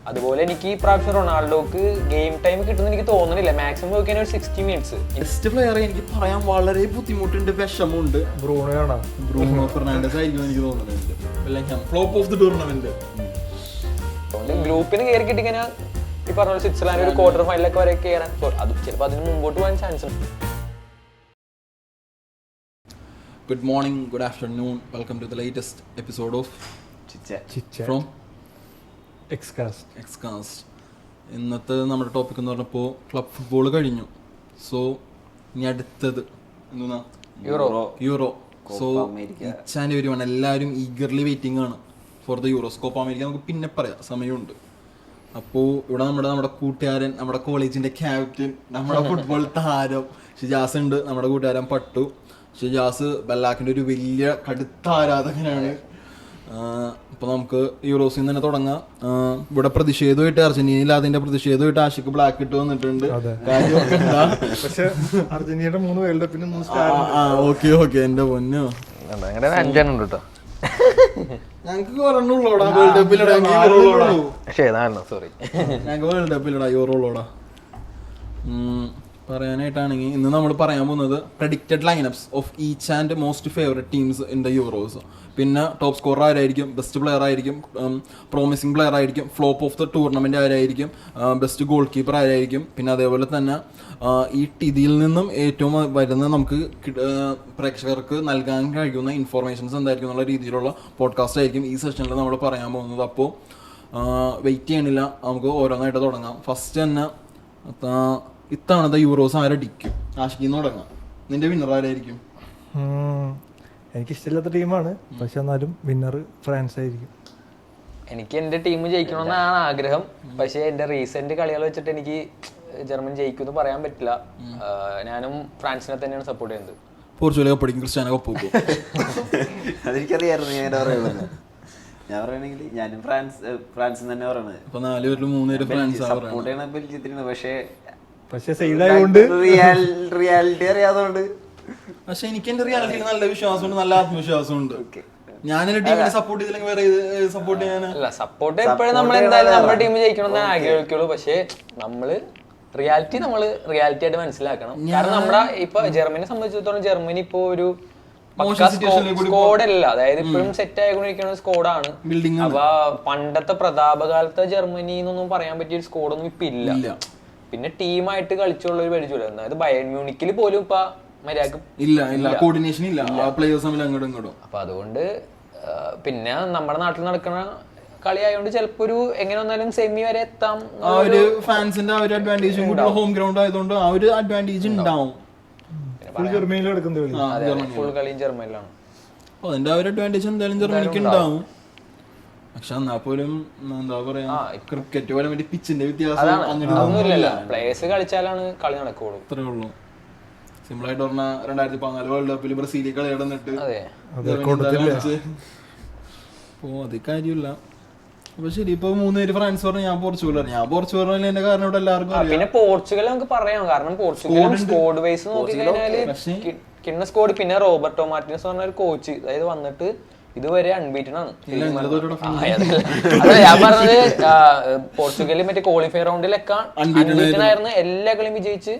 അതുപോലെ എനിക്ക് ഈ പ്രാവശ്യം റൊണാൾഡോക്ക് ഗെയിം ടൈം കിട്ടുന്ന എനിക്ക് തോന്നുന്നില്ല. മാക്സിമം നോക്കിയാൽ ഒരു 60 മിനിറ്റ്സ്. ബെസ്റ്റ് പ്ലെയർ എനിക്ക് പറയാൻ വളരെ ബുദ്ധിമുട്ടുണ്ട്, വിഷമമുണ്ട്. ബ്രൂണോ ഫെർണാണ്ടസ് ആയിരിക്കും എനിക്ക് തോന്നുന്നത് ഫ്ലോപ്പ് ഓഫ് ദി ടൂർണമെന്റ്. ഗ്രൂപ്പിന് കയറി കിട്ടിക്കഴിഞ്ഞാൽ ഈ പറഞ്ഞ സ്വിറ്റ്സർലാൻഡ് ഒരു ക്വാർട്ടർ ഫൈനലൊക്കെ വരെ കയറാൻ അത് ചിലപ്പോൾ അതിന് മുമ്പോട്ട് പോകാൻ ചാൻസ് ഉണ്ട്. Good morning, good afternoon. Welcome to the latest episode of Chit-Chat from Xcast. ഇന്നത്തെ നമ്മുടെ ടോപ്പിക് എന്ന് പറഞ്ഞപ്പോൾ ക്ലബ് ഫുട്ബോൾ കഴിഞ്ഞു. സോ ഇനി അടുത്തത് എന്താ euro. So each and every one എല്ലാവരും ഈഗർലി വെയിറ്റിംഗ് ആണ് for the euros. Copa America നമുക്ക് പിന്നെ പറയാം, സമയമുണ്ട്. അപ്പോൾ ഇവിടെ നമ്മുടെ കൂട്ടുകാരൻ, നമ്മുടെ കോളേജിന്റെ ക്യാപ്റ്റൻ, നമ്മുടെ ഫുട്ബോൾ താരം ഷിജാസ് ഉണ്ട്. നമ്മുടെ കൂട്ടുകാരൻ പട്ടു. ഷിജാസ് ബെല്ലാക്കിന്റെ ഒരു വലിയ കടുത്ത ആരാധകനാണ്. അപ്പോൾ നമുക്ക് യൂറോസിൽ നിന്ന് തന്നെ തുടങ്ങാം. ഇവിടെ പ്രതിഷേധമായിട്ട് അർജന്റീനയിൽ അതിന്റെ പ്രതിഷേധമായിട്ട് ആഷിക്ക് ബ്ലാക്ക് ഇട്ട് വന്നിട്ടുണ്ട്. അർജന്റീനയുടെ 3 വേൾഡ് കപ്പിന് ഓക്കെ എന്റെ പൊന്നോ, അഞ്ചെണ്ണം കേട്ടോ. ഞങ്ങക്ക് പറഞ്ഞുള്ളൂടാ വേൾഡ് കപ്പിലടാ, ഞങ്ങൾക്ക് വേൾഡ് കപ്പിലടാ യൂറോളോടാ. പറയാനായിട്ടാണെങ്കിൽ ഇന്ന് നമ്മൾ പറയാൻ പോകുന്നത് predicted lineups of each and most favourite teams in the Euros. പിന്നെ ടോപ്പ് സ്കോറർ ആരായിരിക്കും, ബെസ്റ്റ് പ്ലെയർ ആയിരിക്കും, പ്രോമിസിംഗ് പ്ലെയർ ആയിരിക്കും, ഫ്ലോപ്പ് ഓഫ് ദ ടൂർണമെന്റ് ആരായിരിക്കും, ബെസ്റ്റ് ഗോൾ കീപ്പർ ആരായിരിക്കും. പിന്നെ അതേപോലെ തന്നെ ഇതിൽ നിന്നും ഏറ്റവും വരുന്ന നമുക്ക് പ്രേക്ഷകർക്ക് നൽകാൻ കഴിയുന്ന ഇൻഫോർമേഷൻസ് എന്തായിരിക്കും എന്നുള്ള രീതിയിലുള്ള പോഡ്കാസ്റ്റ് ആയിരിക്കും ഈ സെഷനിൽ നമ്മൾ പറയാൻ പോകുന്നത്. അപ്പോൾ വെയിറ്റ് ചെയ്യണില്ല, നമുക്ക് ഓരോന്നായിട്ട് തുടങ്ങാം. ഫസ്റ്റ് തന്നെ ഇത്തവണത്തെ യൂറോസ് ആരടിക്കും? ആഷിക്കിന്ന് തുടങ്ങാം. നിന്റെ വിന്നർ ആരായിരിക്കും? എനിക്കിഷ്ടമില്ലാത്ത ടീമാണ്, പക്ഷെ എന്നാലും വിന്നർ ഫ്രാൻസ് ആയിരിക്കും. എനിക്ക് എന്റെ ടീം ജയിക്കണമെന്നാണ് ആഗ്രഹം. പക്ഷെ എന്റെ റീസെന്റ് കളികൾ വെച്ചിട്ട് എനിക്ക് ജർമ്മനി ജയിക്കുമെന്ന് പറയാൻ പറ്റില്ല. ഞാനും ഫ്രാൻസിനെ തന്നെയാണ് സപ്പോർട്ട് ചെയ്യുന്നത്. പോർച്ചുഗൽ കപ്പടിക്കും, ക്രിസ്ത്യാനോ കപ്പ്. അതെനിക്കറിയായിരുന്നു. ഞാൻ പറയണെങ്കിൽ ഞാനും ഫ്രാൻസ് തന്നെ പറയണത്. അപ്പൊ 4 പേരിൽ 3 പേര് ഫ്രാൻസ് സപ്പോർട്ട് ചെയ്യണ ബെൽജിയത്തിനാണ്. പക്ഷെ സൈഡായതുകൊണ്ട് റിയാലിറ്റി അറിയാതുകൊണ്ട്. പക്ഷെ എനിക്ക് എന്റെ റിയാലിറ്റിയിൽ നല്ല വിശ്വാസമുണ്ട്, നല്ല ആത്മവിശ്വാസമുണ്ട്. ഞാൻ എന്റെ ടീമിനെ സപ്പോർട്ട് ചെയ്തില്ലെങ്കിൽ വേറെ സപ്പോർട്ട് ചെയ്യാനല്ല. സപ്പോർട്ട് എപ്പോഴും നമ്മൾ എന്തായാലും നമ്മുടെ ടീം ജയിക്കണമെന്ന് ആഗ്രഹിക്കുള്ളൂ. പക്ഷെ നമ്മള് റിയാലിറ്റി ആയിട്ട് മനസ്സിലാക്കണം. കാരണം നമ്മുടെ ഇപ്പൊ ജർമ്മനിയെ സംബന്ധിച്ചിടത്തോളം ജർമ്മനി ഇപ്പോ ഒരു സ്കോഡല്ല, അതായത് ഇപ്പോഴും സെറ്റ് ആയിക്കൊണ്ടിരിക്കുന്ന സ്കോഡാണ്. അപ്പൊ പണ്ടത്തെ പ്രതാപകാലത്തെ ജർമ്മനി എന്നൊന്നും പറയാൻ പറ്റിയ ഒരു സ്കോഡൊന്നും ഇപ്പൊ ഇല്ല. പിന്നെ ടീമായിട്ട് കളിച്ചുള്ള ഒരു പരിചയമില്ല. അതായത് ബയൺ മ്യൂണിക്കിൽ പോലും ഇപ്പൊ മര്യാദക്ക് ഇല്ല, കോർഡിനേഷൻ ഇല്ല, പ്ലേയേഴ്സ് തമ്മിൽ അങ്ങോട്ടും ഇങ്ങോട്ടും. അപ്പൊ അതുകൊണ്ട് പിന്നെ നമ്മുടെ നാട്ടിൽ നടക്കുന്ന കളി ആയതുകൊണ്ട് ചിലപ്പോ ഒരു എങ്ങനെ വന്നാലും സെമി വരെ എത്താം. ആ ഒരു ഫാൻസിന്റെ ഒരു അഡ്വാൻറ്റേജും കൂടി ഹോം ഗ്രൗണ്ട് ആയതുകൊണ്ട് ആ ഒരു അഡ്വാൻറ്റേജ് ഉണ്ടാവും. ഫുൾ കളിയും ജർമ്മനിലാണ്. അപ്പൊ അതിന്റെ ആ ഒരു അഡ്വാൻറ്റേജ് എന്തായാലും ജർമ്മനിക്ക് ഉണ്ടാവും. പക്ഷെ എന്നാ പോലും എന്താ പറയാ, ക്രിക്കറ്റ് പോലെ മറ്റേ പിച്ചിന്റെ വ്യത്യാസം അങ്ങനെയൊന്നുമില്ല. പ്ലേയേഴ്സ് കളിച്ചാലാണ് കളി നടക്കുള്ളൂ. അത്രേ ഉള്ളൂ. സിമ്പിൾ ആയിട്ട് പറഞ്ഞാൽ 2014 വേൾഡ് കപ്പിൽ ബ്രസീലിൽ കളി നടന്നിട്ട് അത് കാര്യമില്ല. അപ്പൊ ശരി, ഇപ്പൊ 3 പേര് ഫ്രാൻസ് പറഞ്ഞു, ഞാൻ പോർച്ചുഗൽ പറഞ്ഞു. ഞാൻ പോർച്ചുഗൽ എന്റെ കാരണം ഇവിടെ എല്ലാവർക്കും. പിന്നെ പോർച്ചുഗൽ നമുക്ക് പറയാം, കാരണം പോർച്ചുഗൽ സ്കോഡ് വൈസ് നോക്കി കഴിഞ്ഞാല് കിണ്ണ സ്കോഡ്. പിന്നെ റോബർട്ടോ മാർട്ടിനസ് പറഞ്ഞ ഒരു കോച്ച്, അതായത് വന്നിട്ട് ഇതുവരെ അൺബീറ്റൻ ആണ്. ഞാൻ പറഞ്ഞത് പോർച്ചുഗലിൽ മറ്റേ ക്വാളിഫയർ റൗണ്ടിലൊക്കെ അൺബീറ്റൻ ആയിരുന്നു. എല്ലാ കളിയും വിജയിച്ച്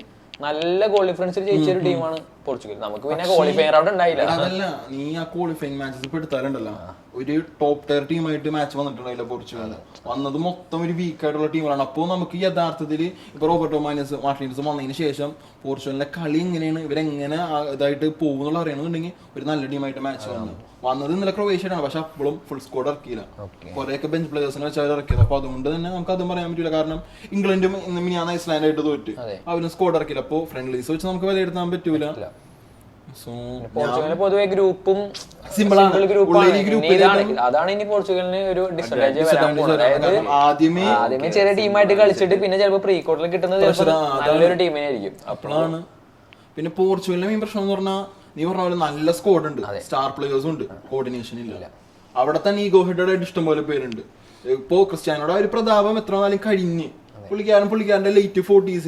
നല്ല ഗോൾ ഡിഫറൻസിൽ ജയിച്ച ഒരു ടീമാണ് പോർച്ചുഗൽ. നമുക്ക് പിന്നെ ക്വാളിഫയർ റൗണ്ട് ഉണ്ടായില്ല. അതല്ല, നീ ആ ക്വാളിഫയിങ് മാച്ചസ് ഇപ്പൊ എടുത്താലുണ്ടല്ലോ, ഒരു ടോപ്പ് ടയർ ടീമായിട്ട് മാച്ച് വന്നിട്ടുണ്ടായില്ല പോർച്ചുഗൽ. വന്നത് മൊത്തം ഒരു വീക്ക് ആയിട്ടുള്ള ടീമാണ്. അപ്പോൾ നമുക്ക് യഥാർത്ഥത്തിൽ ഇപ്പൊ റോബർട്ടോ മാർട്ടിനസ് വന്നതിന് ശേഷം പോർച്ചുഗലിന്റെ കളി എങ്ങനെയാണ്, ഇവരെങ്ങനെ ഇതായിട്ട് പോകുന്നുള്ള അറിയണമെന്നുണ്ടെങ്കിൽ ഒരു നല്ല ടീമായിട്ട് മാച്ച് വന്നത് ഇന്നലെ ക്രൊയേഷ്യയാണ്. പക്ഷെ അപ്പോഴും ഫുൾ സ്കോഡ് ഇറക്കിയില്ല, കുറെയൊക്കെ ബെഞ്ച് പ്ലേയേഴ്സിനെ വെച്ചാൽ ഇറക്കിയത്. അപ്പൊ അതുകൊണ്ട് തന്നെ നമുക്ക് അതും പറയാൻ പറ്റില്ല. കാരണം ഇംഗ്ലണ്ടും ഞാൻ ഐസ്ലാൻഡായിട്ട് തോറ്റ്, അവരും സ്കോഡ് ഇറക്കില്ല. അപ്പോൾ ഫ്രണ്ട്ലീസ് വെച്ച് നമുക്ക് വിലയിരുത്താൻ പറ്റൂല. പോർച്ചുഗലിന് പൊതുവെ ഗ്രൂപ്പും അതാണ് ഇനി പോർച്ചുഗലിന് ഒരു ഡിസഡ്വാൻറ്റേജ് വരാൻ പോകുന്നത്. അതായത് ആദ്യമേ ചെറിയ ടീമായിട്ട് കളിച്ചിട്ട് പിന്നെ ചിലപ്പോൾ പ്രീ ക്വാർട്ടറിൽ കിട്ടുന്നത് നല്ലൊരു ടീമിനായിരിക്കും. അപ്പോഴാണ് പിന്നെ പോർച്ചുഗലിന്റെ മെയിൻ പ്രശ്നം എന്ന് പറഞ്ഞാൽ, നീ പറഞ്ഞ പോലെ നല്ല സ്കോഡ് ഉണ്ട്, സ്റ്റാർ പ്ലേയേഴ്സും ഉണ്ട്, കോർഡിനേഷൻ ഇല്ല. അവിടെ തന്നെ ഈഗോ ഹെഡഡ് ആയിട്ട് ഇഷ്ടംപോലെ പേരുണ്ട്. ഇപ്പോ ക്രിസ്ത്യാനോയുടെ ഒരു പ്രതാപം എത്ര നാളും കഴിഞ്ഞ്, പുള്ളിക്കാരന്റെ ലേറ്റ് 40s.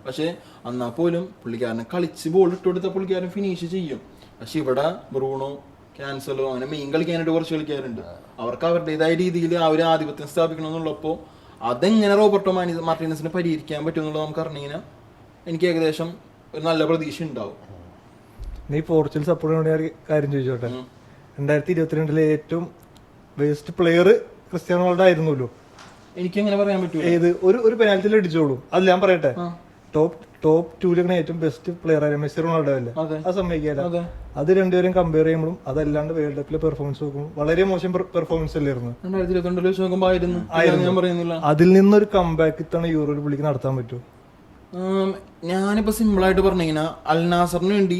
പക്ഷെ എന്നാൽ പോലും പുള്ളിക്കാരനെ കളിച്ച് ബോൾ ഇട്ട് കൊടുത്ത പുള്ളിക്കാരൻ ഫിനിഷ് ചെയ്യും. പക്ഷെ ഇവിടെ ബ്രൂണോ, ക്യാൻസലോ അങ്ങനെ മെയിൻ കളിക്കാനായിട്ട് കുറച്ച് കളിക്കാരുണ്ട്. അവർക്ക് അവരുടേതായ രീതിയിൽ ആ ഒരു ആധിപത്യം സ്ഥാപിക്കണം എന്നുള്ളപ്പോൾ അതെങ്ങനെ റോബർട്ടോ മാർട്ടീനസിനെ പരിഹരിക്കാൻ പറ്റുമെന്നുള്ളത് നമുക്ക് അറിഞ്ഞാൽ എനിക്ക് ഏകദേശം ഒരു നല്ല പ്രതീക്ഷ ഉണ്ടാവും. നീ പോർച്ചുഗൽ സപ്പോർട്ട് വേണ്ടി ഒരു കാര്യം ചോദിച്ചോട്ടെ, 2022 ഏറ്റവും ബെസ്റ്റ് പ്ലെയർ ക്രിസ്ത്യാനോ റൊണാൾഡോ ആയിരുന്നല്ലോ. എനിക്ക് എങ്ങനെ പറയാൻ പറ്റൂല. ഏത് ഒരു പെനാൽറ്റിയിൽ അടിച്ചോളൂ, അത് ഞാൻ പറയട്ടെ, ടോപ്പ് 2 ഏറ്റവും ബെസ്റ്റ് പ്ലെയർ ആയിരുന്നു മെസ്സി റൊണാൾഡോ അല്ലേ, അത് സമ്മതിക്കാല്ല. അത് രണ്ടുപേരും കമ്പയർ ചെയ്യുമ്പോഴും അതല്ലാണ്ട് വേൾഡ് കപ്പിലെ പെർഫോമൻസ് നോക്കുമ്പോൾ വളരെ മോശം പെർഫോമൻസ് അല്ലായിരുന്നു. 2022 അതിൽ നിന്നൊരു കംബാക്ക് ഇത്തവണ യൂറോയിൽ പുള്ളിക്ക് നടത്താൻ പറ്റുമോ? ഞാനിപ്പോ സിമ്പിൾ ആയിട്ട് പറഞ്ഞു കഴിഞ്ഞാൽ അൽ നാസറിന് വേണ്ടി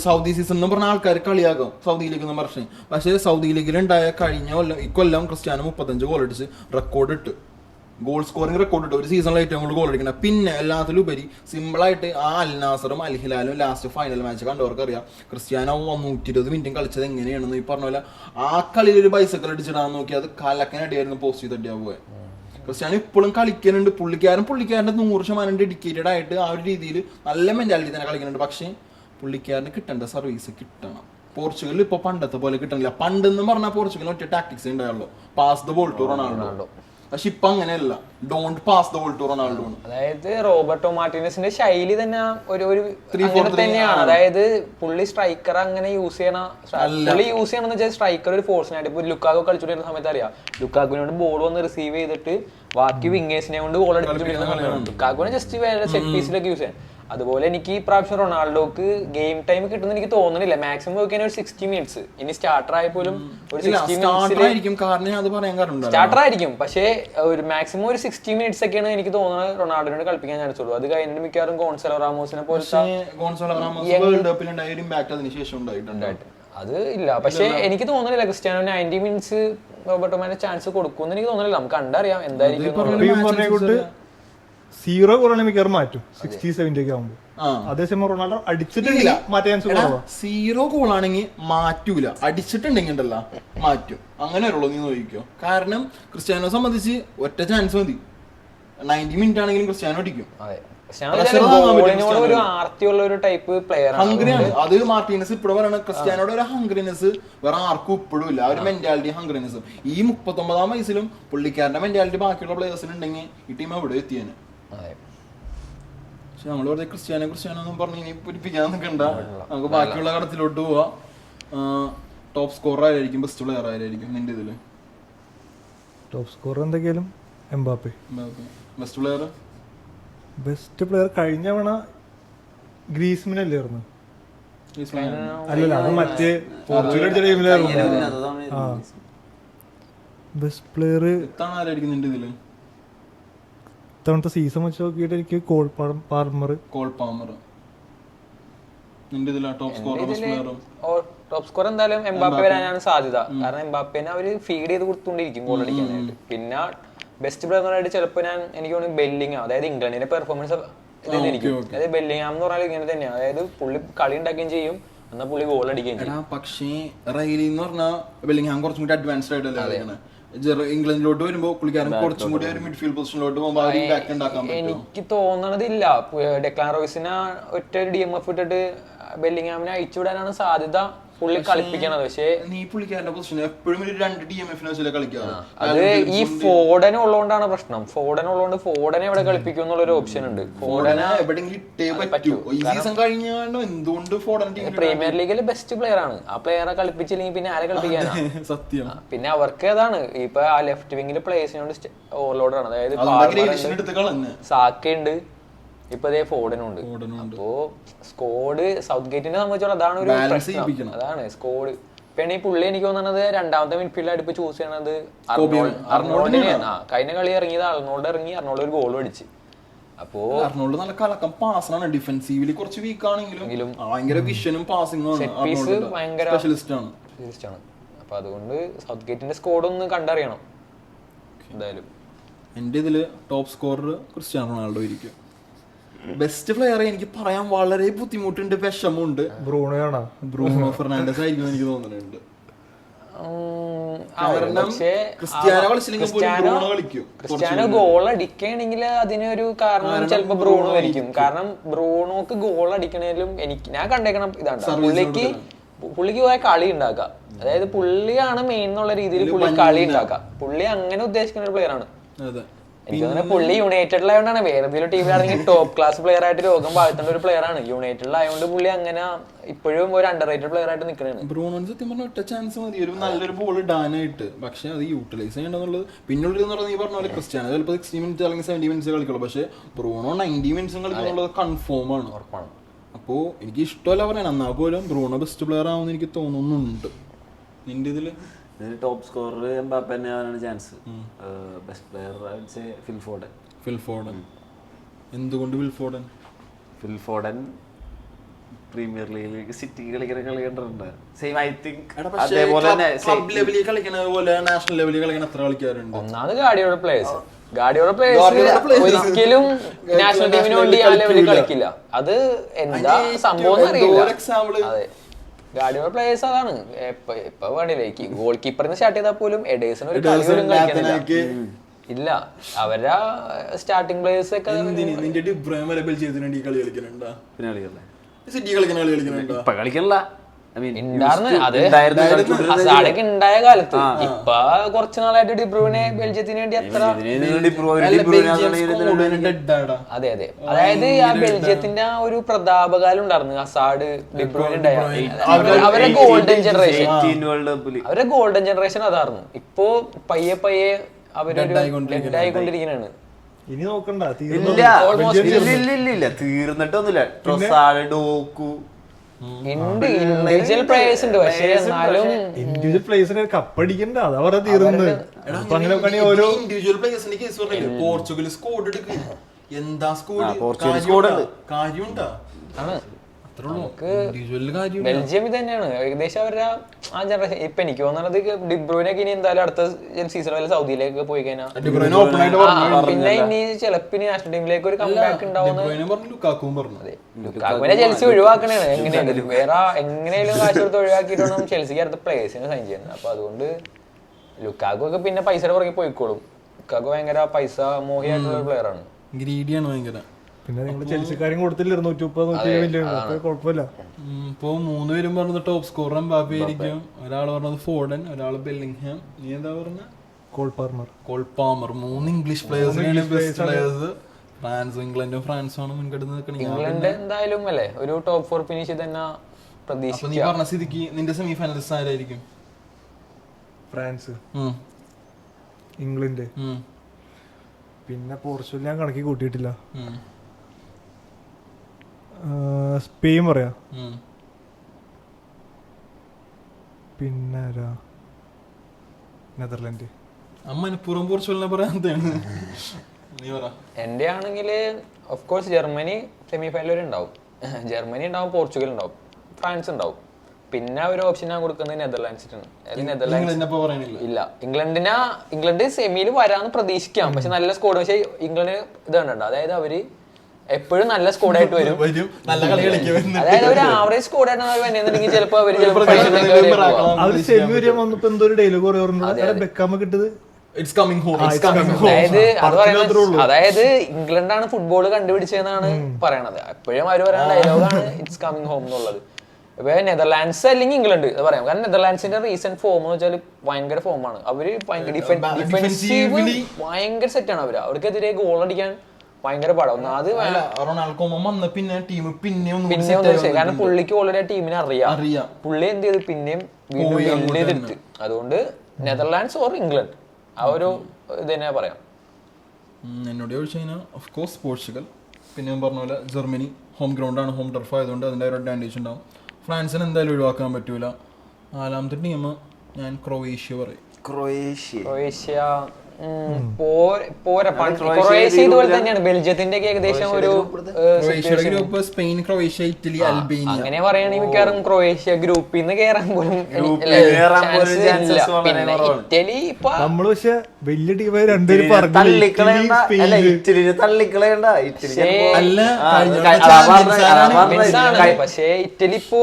സൗദി സീസൺ എന്ന് പറഞ്ഞ ആൾക്കാർ കളിയാകും സൗദി ലീഗ് എന്ന് പറഞ്ഞു. പക്ഷേ സൗദി ലീഗിലുണ്ടായ കഴിഞ്ഞ കൊല്ലം ഇക്കൊല്ലം ക്രിസ്ത്യാനോ 35 ഗോൾ അടിച്ച് റെക്കോർഡ് ഇട്ട്, ഗോൾ സ്കോറിംഗ് റെക്കോർഡ് ഇട്ട്, ഒരു സീസണിൽ ഏറ്റവും കൂടുതൽ ഗോൾ അടിക്കണം. പിന്നെ എല്ലാത്തിലും ഉപരി സിമ്പിളായിട്ട് ആ അൽ നാസറും അൽ ഹിലാലും ലാസ്റ്റ് ഫൈനൽ മാച്ച് കണ്ടവർക്ക് അറിയാം ക്രിസ്ത്യാനോ 120 മിനിറ്റും കളിച്ചത് എങ്ങനെയാണെന്ന്. ഈ പറഞ്ഞ പോലെ ആ കളിയിൽ ഒരു ബൈസൈക്കിൾ അടിച്ചിടാൻ നോക്കി അത് കലക്കനടിയായിരുന്നു പോസ്റ്റ് ചെയ്തിട്ടാ പോയത്. ക്രിസ്ത്യാനോ ഇപ്പോഴും കളിക്കുന്നുണ്ട്. പുള്ളിക്കാരൻ്റെ 100% ഡെഡിക്കേറ്റഡ് ആയിട്ട് ആ ഒരു രീതിയിൽ നല്ല മെന്റാലിറ്റി തന്നെ കളിക്കുന്നുണ്ട്. പക്ഷേ പുള്ളിക്കാരന് കിട്ടേണ്ട സർവീസ് കിട്ടണം. പോർച്ചുഗലിൽ ഇപ്പൊ പണ്ടത്തെ പോലെ കിട്ടണില്ല. പണ്ടെന്ന് പറഞ്ഞാൽ പോർച്ചുഗൽ ഒറ്റ ടാക്ടിക്സ് ഉണ്ടായുള്ളൂ, pass the ball to Ronaldo. പക്ഷെ ഇപ്പൊ അങ്ങനെയല്ല, don't pass the ball to Ronaldo. അതായത് റോബർട്ടോ മാർട്ടിനസിന്റെ ശൈലി തന്നെ ഒരു തന്നെയാണ്. അതായത് പുള്ളി സ്ട്രൈക്കർ അങ്ങനെ യൂസ് ചെയ്യണമെന്ന് വെച്ചാൽ സ്ട്രൈക്കർ ഒരു ഫോഴ്സിനായിട്ട് ഇപ്പൊ ലുക്കാക്കോ കളിച്ചുകൊണ്ടിരുന്ന സമയത്ത് അറിയാം, ലുക്കാക്കുവിനോട് ബോൾ വന്ന് റിസീവ് ചെയ്തിട്ട് ബാക്കി വിങ്ങേഴ്സിനെ കൊണ്ട് ഗോൾ അടിപ്പിച്ചിട്ടുണ്ടെന്ന്. ലുക്കാക്കുവിനെ ജസ്റ്റ് സെറ്റ് പീസിലൊക്കെ യൂസ് ചെയ്യാൻ. അതുപോലെ എനിക്ക് ഈ പ്രാവശ്യം റൊണാൾഡോക്ക് ഗെയിം ടൈം കിട്ടുന്ന എനിക്ക് തോന്നുന്നില്ല. മാക്സിമം നോക്കിയാൽ ഒരു 60 മിനിറ്റ്സ്. ഇനി സ്റ്റാർട്ടർ ആയപ്പോലും ഒരു 60 സ്റ്റാർട്ടർ ആയിരിക്കും. പക്ഷേ ഒരു മാക്സിമം ഒരു 60 മിനിറ്റ്സ് ഒക്കെയാണ് എനിക്ക് തോന്നുന്നത് റൊണാൾഡോനെ കളിപ്പിക്കാൻ ചാൻസ് ഉള്ളൂ. അത് കഴിഞ്ഞിട്ട് മിക്കവാറും ഗോൺസാലോ റാമോസിനെ പോലത്തെ അത് ഇല്ല. പക്ഷെ എനിക്ക് തോന്നുന്നില്ല ക്രിസ്ത്യാനോ 90 മിനിറ്റ്സ് റോബർട്ടോമാനെ ചാൻസ് കൊടുക്കുമെന്ന് എനിക്ക് തോന്നുന്നില്ല. നമുക്ക് കണ്ടറിയാം എന്തായിരിക്കും. 0 ഗോളാണ് മിക്കവാറും മാറ്റും 60-70 ഒക്കെ ആകുമ്പോൾ. അതേസമയം റൊണാൾഡോ അടിച്ചിട്ടില്ല മാറ്റാൻ 0 ഗോളാണെങ്കിൽ മാറ്റൂല, അടിച്ചിട്ടുണ്ടെങ്കിൽ ഉണ്ടല്ലോ മാറ്റും. അങ്ങനെ ഉള്ളൂ, നീ നോക്കിക്കോ. കാരണം ക്രിസ്ത്യാനോ സംബന്ധിച്ച് ഒറ്റ ചാൻസ് മതി, 90 മിനിറ്റ് ആണെങ്കിലും ക്രിസ്ത്യാനോ അടിക്കും. ഹംഗ്രിയാണ് അത് മാർട്ടീനസ് ഇപ്പോഴും പറയുന്നത്. ക്രിസ്ത്യാനോയുടെ ഒരു ഹംഗ്രിനെസ് വേറെ ആർക്കും ഇപ്പോഴും ഇല്ല, ആ ഒരു മെന്റാലിറ്റി ഹംഗ്രിനെസ്. ഈ 39-ാം വയസ്സിലും പുള്ളിക്കാരന്റെ മെന്റാലിറ്റി ബാക്കിയുള്ള പ്ലേയേഴ്സിന് ഉണ്ടെങ്കിൽ ഈ ടീം എവിടെ എത്തിയാണ്. പക്ഷെ നമ്മൾ വെറുതെ ക്രിസ്ത്യാനോ ഒന്നും പറഞ്ഞ് ഇനി പിടിപ്പിക്കാൻ നിൽക്കണ്ട. നമുക്ക് ബാക്കിയുള്ള കടത്തിലോട്ട് പോവാ. ടോപ്പ് സ്കോറർ ആയിരിക്കും, ബെസ്റ്റ് പ്ലെയർ ആയിരിക്കും നിന്റെ ഇതില്? ടോപ്പ് സ്കോറർ എന്തൊക്കെയാലും എംബാപ്പെ. ബെസ്റ്റ് പ്ലെയർ കഴിഞ്ഞ തവണ ഗ്രീസ്മിനല്ലായിരുന്നു? അല്ലല്ല, അത് മറ്റേ പോർച്ചുഗൽ അടിച്ച ടീമിലായിരുന്നു. ബെസ്റ്റ് പ്ലെയർ ഇത്തവണത്തെ സീസൺ വെച്ച് നോക്കിയിട്ട് എനിക്ക് കോൾ പാൽമർ. ടോപ്പ് സ്കോർ എന്തായാലും എംബാപ്പെ വരാനാണ് സാധ്യത. കാരണം എംബാപ്പേനെ അവര് ഫീഡ് ചെയ്ത് കൊടുത്തോണ്ടിരിക്കും ഗോൾ അടിക്കാനായിട്ട്. പിന്നെ ബെസ്റ്റ് പ്ലെയർ ചിലപ്പോ എനിക്ക് തോന്നുന്നു ബെല്ലിംഗാം, അതായത് ഇംഗ്ലണ്ടിന്റെ പെർഫോമൻസ് ഇതായിരിക്കും. അതായത് ബെല്ലിംഗാം എന്ന് പറഞ്ഞാൽ ഇങ്ങനെ തന്നെയാണ്. അതായത് പുള്ളി കളി ഉണ്ടാക്കുകയും ചെയ്യും, എന്നാൽ പുള്ളി ഗോൾ അടിക്കുകയും ചെയ്യും. പക്ഷേ റൈലി എന്ന് പറഞ്ഞാൽ ബെല്ലിംഗാം കുറച്ചും കൂടി അഡ്വാൻസ്ഡ് ആയിട്ടല്ലേ ഇംഗ്ലണ്ടിലോട്ട് വരുമ്പോ പുള്ളിക്കാരൻ കുറച്ചും കൂടി ഒരു മിഡ്ഫീൽഡ് പൊസിഷനിലോട്ട് പോകുമ്പോൾ എനിക്ക് തോന്നണതില്ല. ഡെക്ലാൻ റോയ്സിനെ ഒറ്റ DMF ഇട്ടിട്ട് ബെല്ലിംഗാമിനെ അയച്ചുവിടാനാണ് സാധ്യത പുള്ളി കളിപ്പിക്കണത്. പക്ഷേ അത് ഈ ഫോഡൻ ഉള്ളതുകൊണ്ടാണ് പ്രശ്നം. ഫോഡൻ ഉള്ളതുകൊണ്ട് ഫോഡനെ എവിടെ കളിപ്പിക്കും എന്നുള്ളൊരു ഓപ്ഷൻ ഉണ്ട്. പ്രീമിയർ ലീഗിൽ ബെസ്റ്റ് പ്ലെയർ ആണ്. ആ പ്ലെയറെ കളിപ്പിച്ചില്ലെങ്കിൽ പിന്നെ ആരെ കളിപ്പിക്കാനാ? സത്യം. പിന്നെ അവർക്ക് അതാണ് ഇപ്പൊ ആ ലെഫ്റ്റ് വിങ്ങില് പ്ലേയേഴ്സിനോട് ഓവർലോഡ് ആണ്. അതായത് സാക്ക ഉണ്ട്, ഇപ്പൊ അതേ ഫോർഡനുണ്ട്. അപ്പോ സ്കോഡ് സൗത്ത് ഗേറ്റിനെ സംബന്ധിച്ചോളം അതാണ് ഒരു പ്രശ്നം. അതാണ് സ്കോഡ്. പിന്നെ ഈ പുള്ളി എനിക്ക് തോന്നുന്നത് രണ്ടാമത്തെ മിഡ്ഫീൽഡ് അടുപ്പ് ചൂസ് ചെയ്യണത് അർണോൾഡിനെയാണ്. കഴിഞ്ഞ കളി ഇറങ്ങിയത് അർണോൾഡ് ഇറങ്ങി, അർണോൾഡ് ഒരു ഗോൾ അടിച്ച്. അപ്പോ അർണോൾഡ് നല്ല കലക്കം പാസാണ്. ഡിഫൻസീവില് കുറച്ച് വീക്ക് ആണെങ്കിലും ഭയങ്കര വിഷനും പാസിംഗും സ്പെഷ്യലിസ്റ്റ് ആണ്. അപ്പൊ അതുകൊണ്ട് സൗത്ത് ഗേറ്റിന്റെ സ്കോഡ് ഒന്ന് കണ്ടറിയണം എന്തായാലും. എന്റെ ഇതില് ടോപ്പ് സ്കോറർ ക്രിസ്ത്യാനോ റൊണാൾഡോ ഇരിക്കും. ബെസ്റ്റ് പ്ലെയർ എനിക്ക് പറയാൻ വളരെ ബുദ്ധിമുട്ടുണ്ട്, വിഷമുണ്ട്. ബ്രൂണോ ഫെർണാണ്ടസ് ആയിരിക്കും എനിക്ക് തോന്നുന്നുണ്ട്. ക്രിസ്ത്യാനോ ഗോൾ അടിക്കണെങ്കിൽ അതിനൊരു കാരണം ചിലപ്പോ ബ്രൂണോ ആയിരിക്കും. കാരണം ബ്രൂണോക്ക് ഗോൾ അടിക്കണേലും ഞാൻ കണ്ടേക്കണം ഇതാണ്, പുള്ളിക്ക് പോയ കളി ഉണ്ടാക്കുക. അതായത് പുള്ളിയാണ് മെയിൻ എന്നുള്ള രീതിയിൽ പുള്ളി കളി ഉണ്ടാക്കുക. പുള്ളി അങ്ങനെ ഉദ്ദേശിക്കുന്ന ഒരു പ്ലെയർ ആണ്. അതെ. എനിക്ക് തോന്നുന്നത് പുള്ളി യുണൈറ്റഡിലായതുകൊണ്ടാണ്. വേറെ ഏതെങ്കിലും ടീമിലാണെങ്കിൽ ടോപ്പ് ക്ലാസ് പ്ലെയർ ആയിട്ട് രോഗം ബാധിക്കേണ്ട ഒരു പ്ലെയർ ആണ്. യുണൈറ്റഡിലായതുകൊണ്ട് പുള്ളി അങ്ങനെ ഇപ്പോഴും ഒരു അണ്ടർ റേറ്റഡ് പ്ലെയർ ആയിട്ട് നിൽക്കണേ. ബ്രൂണോന് സത്യം പറഞ്ഞ ഒറ്റ ചാൻസ് മതി ഒരു നല്ലൊരു ബോൾ ഇടാനായിട്ട്. പക്ഷെ അത് യൂട്ടിലൈസ് ചെയ്യണമെന്നുള്ളത് പിന്നുള്ളതെന്ന് പറഞ്ഞാൽ നീ പറഞ്ഞ പോലെ ക്രിസ്ത്യാനോ ചിലപ്പോൾ 60 മിനിറ്റ് അല്ലെങ്കിൽ 70 മിനിറ്റ്സ് കളിക്കുള്ളൂ. പക്ഷെ ബ്രൂണോ 90 മിനിറ്റ്സും കളിക്കുന്നുള്ളത് കൺഫേം ആണ്, ഉറപ്പാണ്. അപ്പോൾ എനിക്ക് ഇഷ്ടമല്ല പറയാൻ, എന്നാൽ പോലും ബ്രൂണോ ബെസ്റ്റ് പ്ലെയർ ആവുമെന്ന് എനിക്ക് തോന്നുന്നുണ്ട്. നിന്റെ ഇതില് ടോപ്പ് സ്കോറർ എംബാപ്പെ തന്നെയാണ് chance. Best player Phil Foden. എന്തുകൊണ്ട് ഫിൽ ഫോഡൻ? പ്രീമിയർ ലീഗിലേക്ക് സിറ്റി കളിക്കുന്ന കളി കണ്ടിട്ടുണ്ട്. സെയിം ഐ തിങ്ക് കളിക്കണ പോലെ നാഷണൽ ലെവലിൽ കളിക്കണ എത്ര കളിക്കാറുണ്ട്? ഒന്നാമത് ഗാഡിയോള പ്ലേയേഴ്സ് ഒരിക്കലും നാഷണൽ ടീമിന് വേണ്ടി ആ ലെവലിൽ കളിക്കില്ല. അത് എന്താ സംഭവം അറിയില്ല. അതെ, ഗാഡിയോള പ്ലേയേഴ്സ് അതാണ്. ഇപ്പൊ വേണ്ടില്ലേ ഗോൾ കീപ്പറിന് സ്റ്റാർട്ട് ചെയ്താൽ പോലും എഡേഴ്സിന് ഒരു കളി പോലും കളിക്കുന്നില്ല. ഇല്ല, അവരുടെ സ്റ്റാർട്ടിംഗ് പ്ലേയേഴ്സ് ഒക്കെ കളിക്കണില്ല. ഉണ്ടായ കാലത്ത് ഇപ്പൊ കുറച്ചു നാളായിട്ട് ഡിബ്രൂവിനെ ബെൽജിയത്തിന് വേണ്ടി അത്ര അതെ അതെ അതായത് ആ ബെൽജിയത്തിന്റെ ആ ഒരു പ്രതാപകാലം ഉണ്ടായിരുന്നു. ഹസാർഡ് ഡിബ്രൂവിന് ഉണ്ടായ അവരുടെ ഗോൾഡൻ ജനറേഷൻ അതായിരുന്നു. ഇപ്പൊ പയ്യെ പയ്യെ അവരൊരു ഡെഡായിക്കൊണ്ടിരിക്കുന്നതാണ്. ഇനി നോക്കണ്ട, തീർന്നിട്ടൊന്നുമില്ല. ട്രൊസാർഡ്, ഡോക്കു ഇൻഡിവിജ്വൽ പ്ലേയേഴ്സ് ഉണ്ട്. പക്ഷേ എന്നാലും ഇൻഡിവിജ്വൽ പ്ലേയേഴ്സിനെ കപ്പടിക്കണ്ട, അതാ പറയാ തീർന്നത്. ഓരോ ഇൻഡിവിജ്വൽ പ്ലേയേഴ്സിന്റെ കേസ് പറഞ്ഞില്ലേ, പോർച്ചുഗൽ സ്കോഡ് എടുക്കും. എന്താ സ്കോഡ് കാര്യമുണ്ടാ? ബെൽജിയം ഇത് തന്നെയാണ് ഏകദേശം അവരുടെ ആ ജനറേഷൻ. ഇപ്പൊ എനിക്ക് തോന്നുന്നത് ഡിബ്രൂനൊക്കെ ഇനി എന്തായാലും അടുത്ത സീസൺ വല്ല സൗദിയിലേക്ക് പോയി കഴിഞ്ഞാൽ പിന്നെ ഇനി ചിലപ്പോ ഇനി നാഷണൽ ടീമിലേക്ക് ഒരു കംബാക്ക് ഉണ്ടാവുന്ന ലുക്കാക്കുവിനെ ചെൽസി ഒഴിവാക്കണേണ് എങ്ങനെയാണെങ്കിലും. വേറെ എങ്ങനെയാലും കാശ് കൊടുത്ത് ഒഴിവാക്കിയിട്ടാണ് ചെൽസിക്ക് അടുത്ത പ്ലേയേഴ്സിനെ സൈൻ ചെയ്യുന്നത്. അപ്പൊ അതുകൊണ്ട് ലുക്കാക്കു ഒക്കെ പിന്നെ പൈസയുടെ പുറകെ പോയിക്കോളും. ലുക്കാക്കു ഭയങ്കര പൈസ മോഹിയായിട്ടുള്ള ഒരു പ്ലെയർ ആണ്, ഗ്രീഡിയാണ് ഭയങ്കര. പിന്നെ നിങ്ങൾ ചെൽസിക്കാരും കൊടുത്തില്ല 130-170 മില്യൺ, കുഴപ്പമില്ല. ഇപ്പൊ 3 പേരും പറഞ്ഞത് ടോപ്പ് സ്കോറർ എംബാപ്പെ ആയിരിക്കും. ഒരാൾ പറഞ്ഞത് ഫോഡൻ, ഒരാൾ ബെല്ലിംഗ്ഹാം, നീ എന്താ പറഞ്ഞ കോൾ പാമർ. 3 ഇംഗ്ലീഷ് പ്ലേയേഴ്സിനാണ് ബെസ്റ്റ് പ്ലേയേഴ്സ്. ഇംഗ്ലണ്ടും ഫ്രാൻസുമാണ് മുൻകെടുത്ത് നിൽക്കുന്നത്. ഇംഗ്ലണ്ട് എന്തായാലും അല്ലേ ഒരു ടോപ്പ് 4 ഫിനിഷ് തന്നെ പ്രതീക്ഷിക്കാം. നീ പറഞ്ഞ സ്ഥിതിക്ക് നിന്റെ സെമി ഫൈനലിസ്റ്റ് ആരായിരിക്കും? ഫ്രാൻസ്, ഇംഗ്ലണ്ട്, പിന്നെ പോർച്ചുഗൽ ഞാൻ കണക്കി കൂട്ടിയിട്ടില്ല. സ്പെയിൻ പറയാ, പിന്നെ നെതർലാൻഡ്. മനഃപൂർവ്വം പോർച്ചുഗലിനെ പറയാൻ എന്റെ ആണെങ്കിൽ of course Germany semi final വരെ ഉണ്ടാവും. ജർമ്മനി ഉണ്ടാവും, പോർച്ചുഗൽ ഉണ്ടാവും, ഫ്രാൻസ് ഉണ്ടാവും. പിന്നെ ഒരു ഓപ്ഷൻ ഞാൻ കൊടുക്കുന്നത് നെതർലാൻഡ്സിനാണ്. ഇല്ല, ഇംഗ്ലണ്ട് സെമിയിൽ വരാന്ന് പ്രതീക്ഷിക്കാം. പക്ഷെ നല്ല സ്കോഡ്. പക്ഷെ ഇംഗ്ലണ്ട് ഇത് കണ്ടോ, അതായത് അവര് എപ്പോഴും നല്ല സ്കോഡായിട്ട് വരും. അതായത് ഒരു ആവറേജ് സ്കോഡായിട്ടാണ് അവർ വന്നിട്ടുണ്ടെങ്കിൽ ചിലപ്പോ അവര് സെമി വരെ വന്നപ്പോ എന്തോ ഒരു ഡയലോഗ് ബെക്കാമ കിട്ടത്. അതായത് ഇംഗ്ലണ്ടാണ് ഫുട്ബോൾ കണ്ടുപിടിച്ചതെന്നാണ് പറയണത്. എപ്പോഴും അവര് പറയുന്ന ഡയലോഗാണ് ഇറ്റ്സ് കമ്മിങ് ഹോം എന്നുള്ളത്. ഇപ്പൊ നെതർലാൻഡ്സ് അല്ലെങ്കിൽ ഇംഗ്ലണ്ട് എന്ന് പറയാം. കാരണം നെതർലാൻഡ്സിന്റെ റീസെന്റ് ഫോം എന്ന് വെച്ചാൽ ഭയങ്കര ഫോമാണ്. അവര് ഡിഫെൻസീവ് ഭയങ്കര സെറ്റാണ്. അവർക്കെതിരെ ഗോൾ അടിക്കാൻ ഭയങ്കര പാടാവും. അത് കാരണം പുള്ളിക്ക് ഓൾറെഡി ആ ടീമിനെ അറിയാം. പുള്ളി എന്ത് ചെയ്ത് പിന്നെയും വീണ്ടും ബിൽഡ് ചെയ്തെടുത്ത്. അതുകൊണ്ട് നെതർലാൻഡ്സ് ഓർ ഇംഗ്ലണ്ട് ആ ഒരു ഇത് തന്നെ പറയാം. എന്നോട് ചോദിച്ചു കഴിഞ്ഞാൽ ഓഫ് കോഴ്സ് പോർച്ചുഗൽ, പിന്നെ പറഞ്ഞ പോലെ ജർമ്മനി ഹോം ഗ്രൗണ്ടാണ്, ഹോം ടർഫ് ആയതുകൊണ്ട് അതിൻ്റെ ഒരു അഡ്വാൻറ്റേജ് ഉണ്ടാവും. ഫ്രാൻസിന് എന്തായാലും ഒഴിവാക്കാൻ പറ്റൂല. 4ാമത്തെ ടീം ഞാൻ ക്രൊയേഷ്യ പറയും. ക്രൊയേഷ്യ ഇതുപോലെ തന്നെയാണ്. ബെൽജിയത്തിന്റെ ഏകദേശം ഒരു സ്പെയിൻ, ക്രൊയേഷ്യ, ഇറ്റലി, അൽബേനിയ അങ്ങനെ പറയുകയാണെങ്കിൽ മിക്കവാറും ക്രൊയേഷ്യ ഗ്രൂപ്പിൽ നിന്ന് കയറാൻ പോലും പിന്നെ ഇറ്റലി ഇപ്പൊ നമ്മള് പക്ഷെ വലിയ ടീമായി രണ്ടുപേരും പക്ഷേ ഇറ്റലി ഇപ്പോ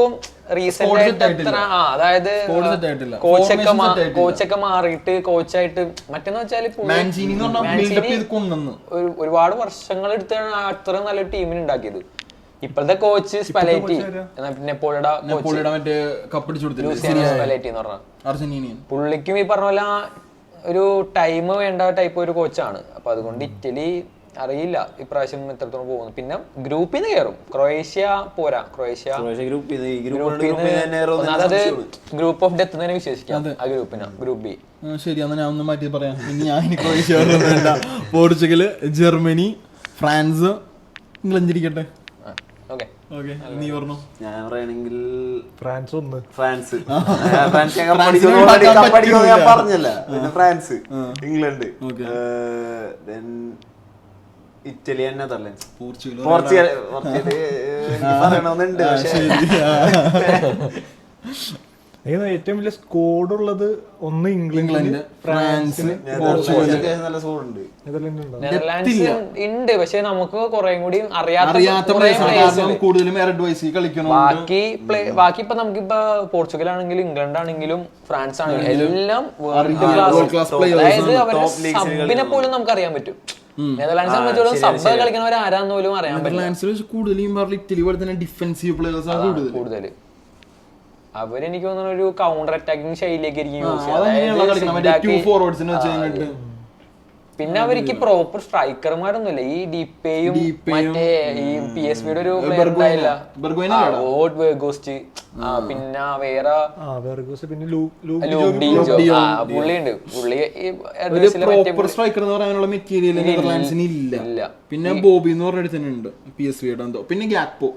റീസെന്റ് ആയിട്ട് എത്ര അതായത് കോച്ചൊക്കെ മാറിയിട്ട് കോച്ചായിട്ട് മറ്റെന്ന് വെച്ചാൽ ഒരുപാട് വർഷങ്ങൾ എടുത്താണ് അത്ര നല്ലൊരു ടീമിന് ഉണ്ടാക്കിയത്. ഇപ്പോഴത്തെ കോച്ച് സ്പെലറ്റി, സ്പെലറ്റി എന്ന് പറഞ്ഞാൽ പുള്ളിക്കും ഈ പറഞ്ഞ പോലെ ഒരു ടൈം വേണ്ട ടൈപ്പ് ഒരു കോച്ചാണ്. അപ്പൊ അതുകൊണ്ട് ഇറ്റലി അറിയില്ല ഇപ്രാവശ്യം എത്രത്തോളം പോകുന്നു. പിന്നെ ഗ്രൂപ്പിൽ നിന്ന് കയറും. ക്രൊയേഷ്യ പോരാ, ക്രൊയേഷ്യ ഒന്നാമത് ഗ്രൂപ്പ് ഓഫ് ഡെത്ത് തന്നെ വിശ്വസിക്കാം ആ ഗ്രൂപ്പിന്, ഗ്രൂപ്പ് ബി. ശരിയാന്ന് ഞാൻ ഒന്ന് മാറ്റി പറയാം. ഇനി ഞാൻ Croatia, Portugal, Germany, France, England ഇരിക്കട്ടെ. നീ പറഞ്ഞു. ഞാൻ പറയണെങ്കിൽ ഫ്രാൻസ് ഞാൻ പറഞ്ഞല്ല. പിന്നെ France, England, Italy, Netherlands, Portugal പറയണമെന്നുണ്ട്. ഏറ്റവും വലിയ സ്കോഡ് ഉള്ളത് ഒന്ന് ഇംഗ്ലണ്ട്, ഫ്രാൻസ്, നല്ല സ്കോഡുണ്ട്. നെതർലാൻഡ്സ് ഉണ്ട്, പക്ഷെ നമുക്ക് കുറെ കൂടി അറിയാത്ത ബാക്കി ഇപ്പൊ നമുക്കിപ്പോ പോർച്ചുഗൽ ആണെങ്കിലും ഇംഗ്ലണ്ട് ആണെങ്കിലും ഫ്രാൻസ് ആണെങ്കിലും എല്ലാം വേൾഡ് ക്ലാസ്. അതായത് അവരുടെ സബിനെ പോലും നമുക്ക് അറിയാൻ പറ്റും. നെതർലാൻഡ്സ് സംബന്ധിച്ചോളം സബ് കളിക്കുന്നവർ ആരാന്ന് പോലും അറിയാൻ പറ്റില്ല. കൂടുതൽ അവരെനിക്ക് തോന്നുന്ന ഒരു കൗണ്ടർ അറ്റാക്കിംഗ് ശൈലിയൊക്കെ ആയിരിക്കും യൂസ് ചെയ്യുന്നത്. പിന്നെ അവർക്ക് പ്രോപ്പർ സ്ട്രൈക്കർമാരൊന്നുമില്ല. ഈ ഡിപ്പയും മറ്റേ ഈ PSVയുടെ ഒരു പ്ലെയർ ഉണ്ടായില്ല, പിന്നെ വേറെ പുള്ളിയുണ്ട്. ഇല്ല. പിന്നെ ബോബി എന്ന് പറഞ്ഞ തന്നെ ഉണ്ട് PSVയുടെ എന്തോ. പിന്നെ ഗ്യാക്പോ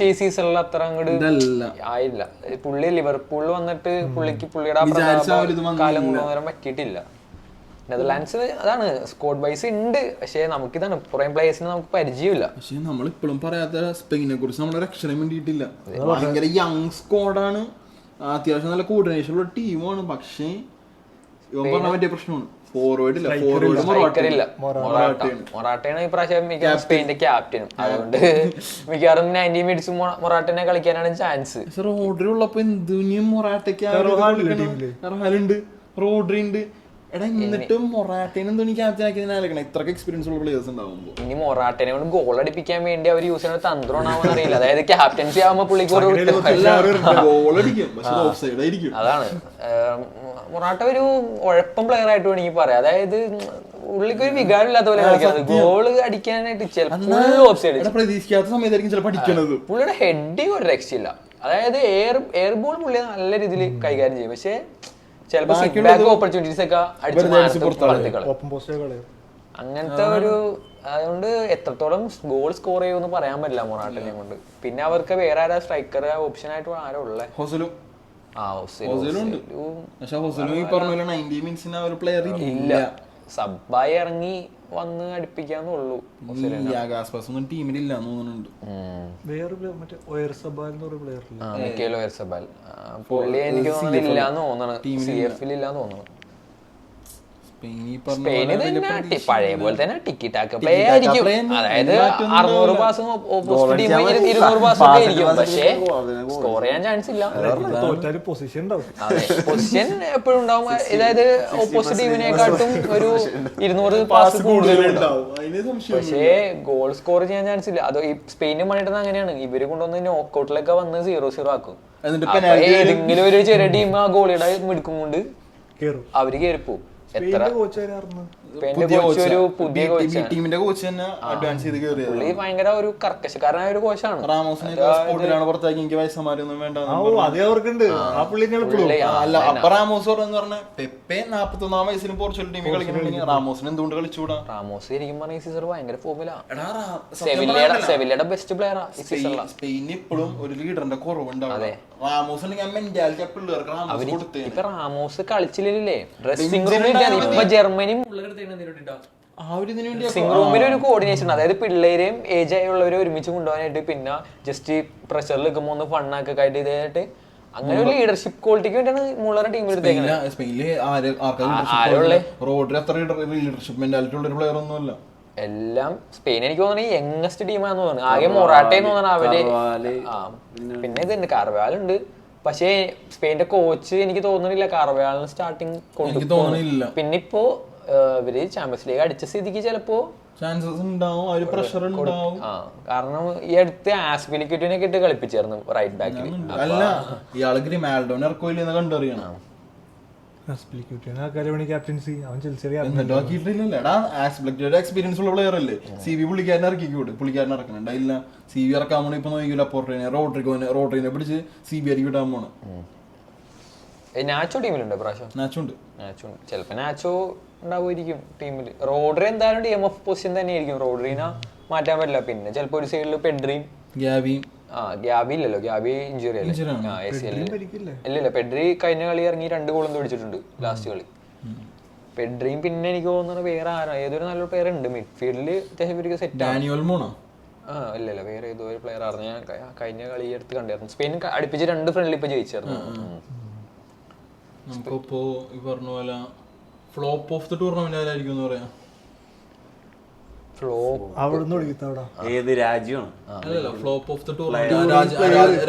ഈ സീസണിൽ അത്ര അങ്ങോട്ട് ആയില്ല. പുള്ളി ലിവർപൂളിൽ വന്നിട്ട് പുള്ളിയുടെ കാലം കൊണ്ടുവരാൻ പറ്റിയിട്ടില്ല. നെതർലാൻഡ്സ് അതാണ് സ്കോഡ് വൈസ് ഉണ്ട്, പക്ഷെ നമുക്കിതാണ് പുറം പ്ലേയേഴ്സിന് നമുക്ക് പരിചയമില്ല. പക്ഷെ നമ്മളിപ്പോഴും പറയാത്ത സ്പെയിനെ കുറിച്ച് നമ്മളൊരു അക്ഷരം വേണ്ടിയിട്ടില്ല. ഭയങ്കര യങ് സ്കോഡാണ്, അത്യാവശ്യം നല്ല കോർഡിനേഷൻ ഉള്ള ടീമാണ്. പക്ഷേ ഇവൻ പറഞ്ഞ പറ്റിയ പ്രശ്നമാണ് മൊറാട്ടയാണ് ഈ പ്രാവശ്യം മിക്കവാറും സ്പെയിന്റെ ക്യാപ്റ്റനും. അതുകൊണ്ട് മിക്കവാറും 90 മിനിറ്റ്സ് മൊറാട്ടനെ കളിക്കാനാണ് ചാൻസ്. റോഡ്രിയുള്ളപ്പോ എന്തിനും മൊറാട്ടയ്ക്ക് റോഡ്രി ഉണ്ട്. എടാ എന്നിട്ടും മൊറാട്ടേനെ എന്താണ് ക്യാപ്റ്റൻ ആക്കിയതിനാലേ ഇത്രക്ക് എക്സ്പീരിയൻസ് ഉള്ള പ്ലേയേഴ്സ് ഉണ്ടാവുമ്പോ ഇനി മൊറാട്ടനെ കൊണ്ട് ഗോൾ അടിപ്പിക്കാൻ വേണ്ടി അവർ യൂസ് ചെയ്യുന്ന തന്ത്രമാണെന്ന് അറിയില്ല. അതായത് ക്യാപ്റ്റൻസി ആവുമ്പോ പുള്ളിക്ക് അതാണ്. മൊറാട്ട ഒരു ഉഴപ്പം പ്ലെയർ ആയിട്ട് വേണമെങ്കിൽ പറയാം. അതായത് പുള്ളിക്ക് ഒരു വികാരം ഇല്ലാത്ത പോലെ കളിക്കുന്നത്. ഗോള് അടിക്കാനായിട്ട് പ്രതീക്ഷിക്കാത്ത സമയത്തായിരിക്കും ചിലപ്പോൾ അടിക്കുന്നത്. പുള്ളിയുടെ ഹെഡിങ് ഒരു രക്ഷയില്ല. അതായത് എയർ ബോൾ പുള്ളി നല്ല രീതിയിൽ കൈകാര്യം ചെയ്യും. പക്ഷെ ചിലപ്പോ ഓപ്പർച്യൂണിറ്റീസ് ഒക്കെ അങ്ങനത്തെ ഒരു. അതുകൊണ്ട് എത്രത്തോളം ഗോൾ സ്കോർ ചെയ്യുമെന്ന് പറയാൻ പറ്റില്ല മൊറാട്ടിനെ കൊണ്ട്. പിന്നെ അവർക്ക് വേറെ ആരാ സ്ട്രൈക്കർ ഓപ്ഷൻ ആയിട്ട് ആരോ ഉള്ളത്? ഇല്ല, സബ്ബായി ഇറങ്ങി വന്ന് അടിപ്പിക്കാന്നുള്ളൂ. പുള്ളി എനിക്ക് തോന്നുന്നു ഇല്ലാന്ന് തോന്നണം, CF ഇല്ലാന്ന് തോന്നണം. സ്പെയിന് തന്നെ പഴയ പോലെ തന്നെ ടിക്കി ടാക്ക് പ്ലേ ആയിരിക്കും. അതായത് 600 പാസും ഓപ്പോസിറ്റ് ടീം 200 പാസും ഒക്കെ ആയിരിക്കും. പക്ഷേ സ്കോർ ചെയ്യാൻ ചാൻസ് ഇല്ല. പൊസിഷൻ എപ്പോഴും ഉണ്ടാവും. അതായത് ഓപ്പോസിറ്റ് ടീമിനെക്കാട്ടും ഒരു 200 പാസ് കൂടുതലുണ്ടാവും. പക്ഷേ ഗോൾ സ്കോർ ചെയ്യാൻ ചാൻസ് ഇല്ല. അത് ഈ സ്പെയിനും പണിയിട്ടത് അങ്ങനെയാണ്. ഇവര് കൊണ്ടുവന്ന് നോക്കൌട്ടിലൊക്കെ വന്ന് 0-0 ആക്കും. ഏതെങ്കിലും ഒരു ചെറിയ ടീം ആ ഗോളിയുടെ മിടുക്കും കൊണ്ട് അവര് കയറിപ്പോവും. ടീമിന്റെ കോച്ച് തന്നെ അഡ്വാൻസ് ചെയ്ത് കയറിയത്. പുള്ളി ഭയങ്കര ഒരു കർക്കശക്കാരനായ ഒരു കോച്ചാണ്. റാമോസിനെ പുറത്താക്കി എനിക്ക് വയസ്സന്മാരൊന്നും വേണ്ട. പെപ്പെ 41 വയസ്സിലും പോർച്ചുഗൽ ടീമിൽ കളിക്കുന്നുണ്ടെങ്കിൽ റാമോസിന് എന്തുകൊണ്ട് കളിച്ചുകൂടാ? റാമോസ് ശരിക്കും പറഞ്ഞ ഈ സീസൺ ഭയങ്കര ഫോമിലാണ്. സെവില്ലയുടെ ബെസ്റ്റ് പ്ലെയറാ ഈ സീസണിലാണ്. സ്പെയിനിൽ ഇപ്പോഴും ഒരു ലീഡറിന്റെ കുറവുണ്ടാവും. റാമോസ് ഇപ്പൊ റാമോസ് കളിച്ചില്ലേ ഡ്രസ്സിംഗ് റൂമിൽ. ഇപ്പൊ ജർമ്മനി റൂമിൽ ഒരു കോർഡിനേഷൻ, അതായത് പിള്ളേരെയും ഏജ് ആയുള്ളവരെ ഒരുമിച്ച് കൊണ്ടുപോകാനായിട്ട്, പിന്നെ ജസ്റ്റ് പ്രഷറിൽ നിൽക്കുമ്പോ ഒന്ന് ഫണ്ണൊക്കെ ആയിട്ട് ഇതായിട്ട് അങ്ങനെ ഒരു ലീഡർഷിപ്പ് ക്വാളിറ്റിക്ക് വേണ്ടിയാണ് മുള്ളറെ ടീമിൽ എടുത്തേക്കുന്നത്. എല്ലാം സ്പെയിൻ എനിക്ക് തോന്നുന്നത് യങ്ങസ്റ്റ് ടീമാന്ന് തോന്നുന്നു. ആകെ മൊറാട്ടയെന്ന് തോന്നുന്നു അവര്. പിന്നെ ഇതുണ്ട്, കാർവാലുണ്ട്. പക്ഷേ സ്പെയിന്റെ കോച്ച് എനിക്ക് തോന്നുന്നില്ല കാർവാലിന് സ്റ്റാർട്ടിങ് കൊണ്ടുപോകുന്നില്ല. പിന്നെ ഇപ്പോ ഇവര് ചാമ്പ്യൻസ് ലീഗ് അടിച്ച സ്ഥിതിക്ക് ചിലപ്പോ ചാൻസസ് ഉണ്ടാവും, പ്രഷർ ഉണ്ടാവും. കാരണം ഈ അടുത്ത് ആസ്പിലിക്യൂട്ടിനൊക്കെ ഇട്ട് കളിപ്പിച്ചായിരുന്നു റൈറ്റ് ബാക്കിൽ. അല്ല ഇയാള് ഗ്രിമാൽഡോനെ ഇറക്കില്ലെന്ന് കണ്ടറിയണം. ക്യാപ്റ്റൻസി അവൻ ചെൽസിയുടെ എന്നിട്ടോ ആക്കിയിട്ടില്ലല്ലോ. എടാ ആസ്പെക്ടഡ് എക്സ്പീരിയൻസ് ഉള്ള പ്ലെയർ അല്ലേ. CV പുള്ളിക്കാരനെ ഇറക്കിക്കൂടെ, പുള്ളിക്കാരനെ ഇറക്കണം. ഇല്ല CV ഇറക്കാൻ പോണ ഇപ്പൊ നോക്കിയില്ല. റോഡ്രിനെ പിടിച്ച് CB ആയിരിക്കും വിടാൻ പോണ്. നാച്ചോ ടീമിലുണ്ട് പ്രാവശ്യം. നാച്ചോ ഉണ്ട്. ചിലപ്പോ നാച്ചോ ഉണ്ടാവുമായിരിക്കും ടീമിൽ. റോഡ്രി എന്തായാലും DMF പൊസിഷൻ തന്നെയായിരിക്കും. റോഡ്രീനെ മാറ്റാൻ പറ്റില്ല. പിന്നെ ചിലപ്പോ ഒരു സൈഡിൽ പെഡ്രിയും ഗ്യാബി ഇല്ലല്ലോ, ഗ്യാബി ഇഞ്ചുറി അല്ലേ. ഇല്ല പെഡ്രി കഴിഞ്ഞ കളി ഇറങ്ങി 2 ഗോളൊന്നും അടിച്ചിട്ടുണ്ട് ലാസ്റ്റ് കളി. പെഡ്രിയും പിന്നെ എനിക്ക് തോന്നുന്നത് വേറെ ആരാ, ഏതൊരു നല്ലൊരു പ്ലെയർ ഉണ്ട് മിഡ്ഫീൽഡില് അത്യാവശ്യം സെറ്റ്. ഇല്ല വേറെ ഏതോ ഒരു പ്ലെയർ ആണ്. ഞാൻ കഴിഞ്ഞ കളി എടുത്ത് കണ്ടായിരുന്നു. സ്പെയിൻ അടുപ്പിച്ച് 2 ഫ്രണ്ട്ലി ഇപ്പൊ ജയിച്ചായിരുന്നു. നമുക്കിപ്പോ ഈ പറഞ്ഞ പോലെ ഫ്ലോപ്പ് ഓഫ് ദ ടൂർണമെന്റ് ആരായിരിക്കും എന്ന് പറയാം. ഏത് രാജ്യമാണ്? അല്ലല്ല ഫ്ലോപ്പ് ഓഫ് ദ ടൂർണമെന്റ്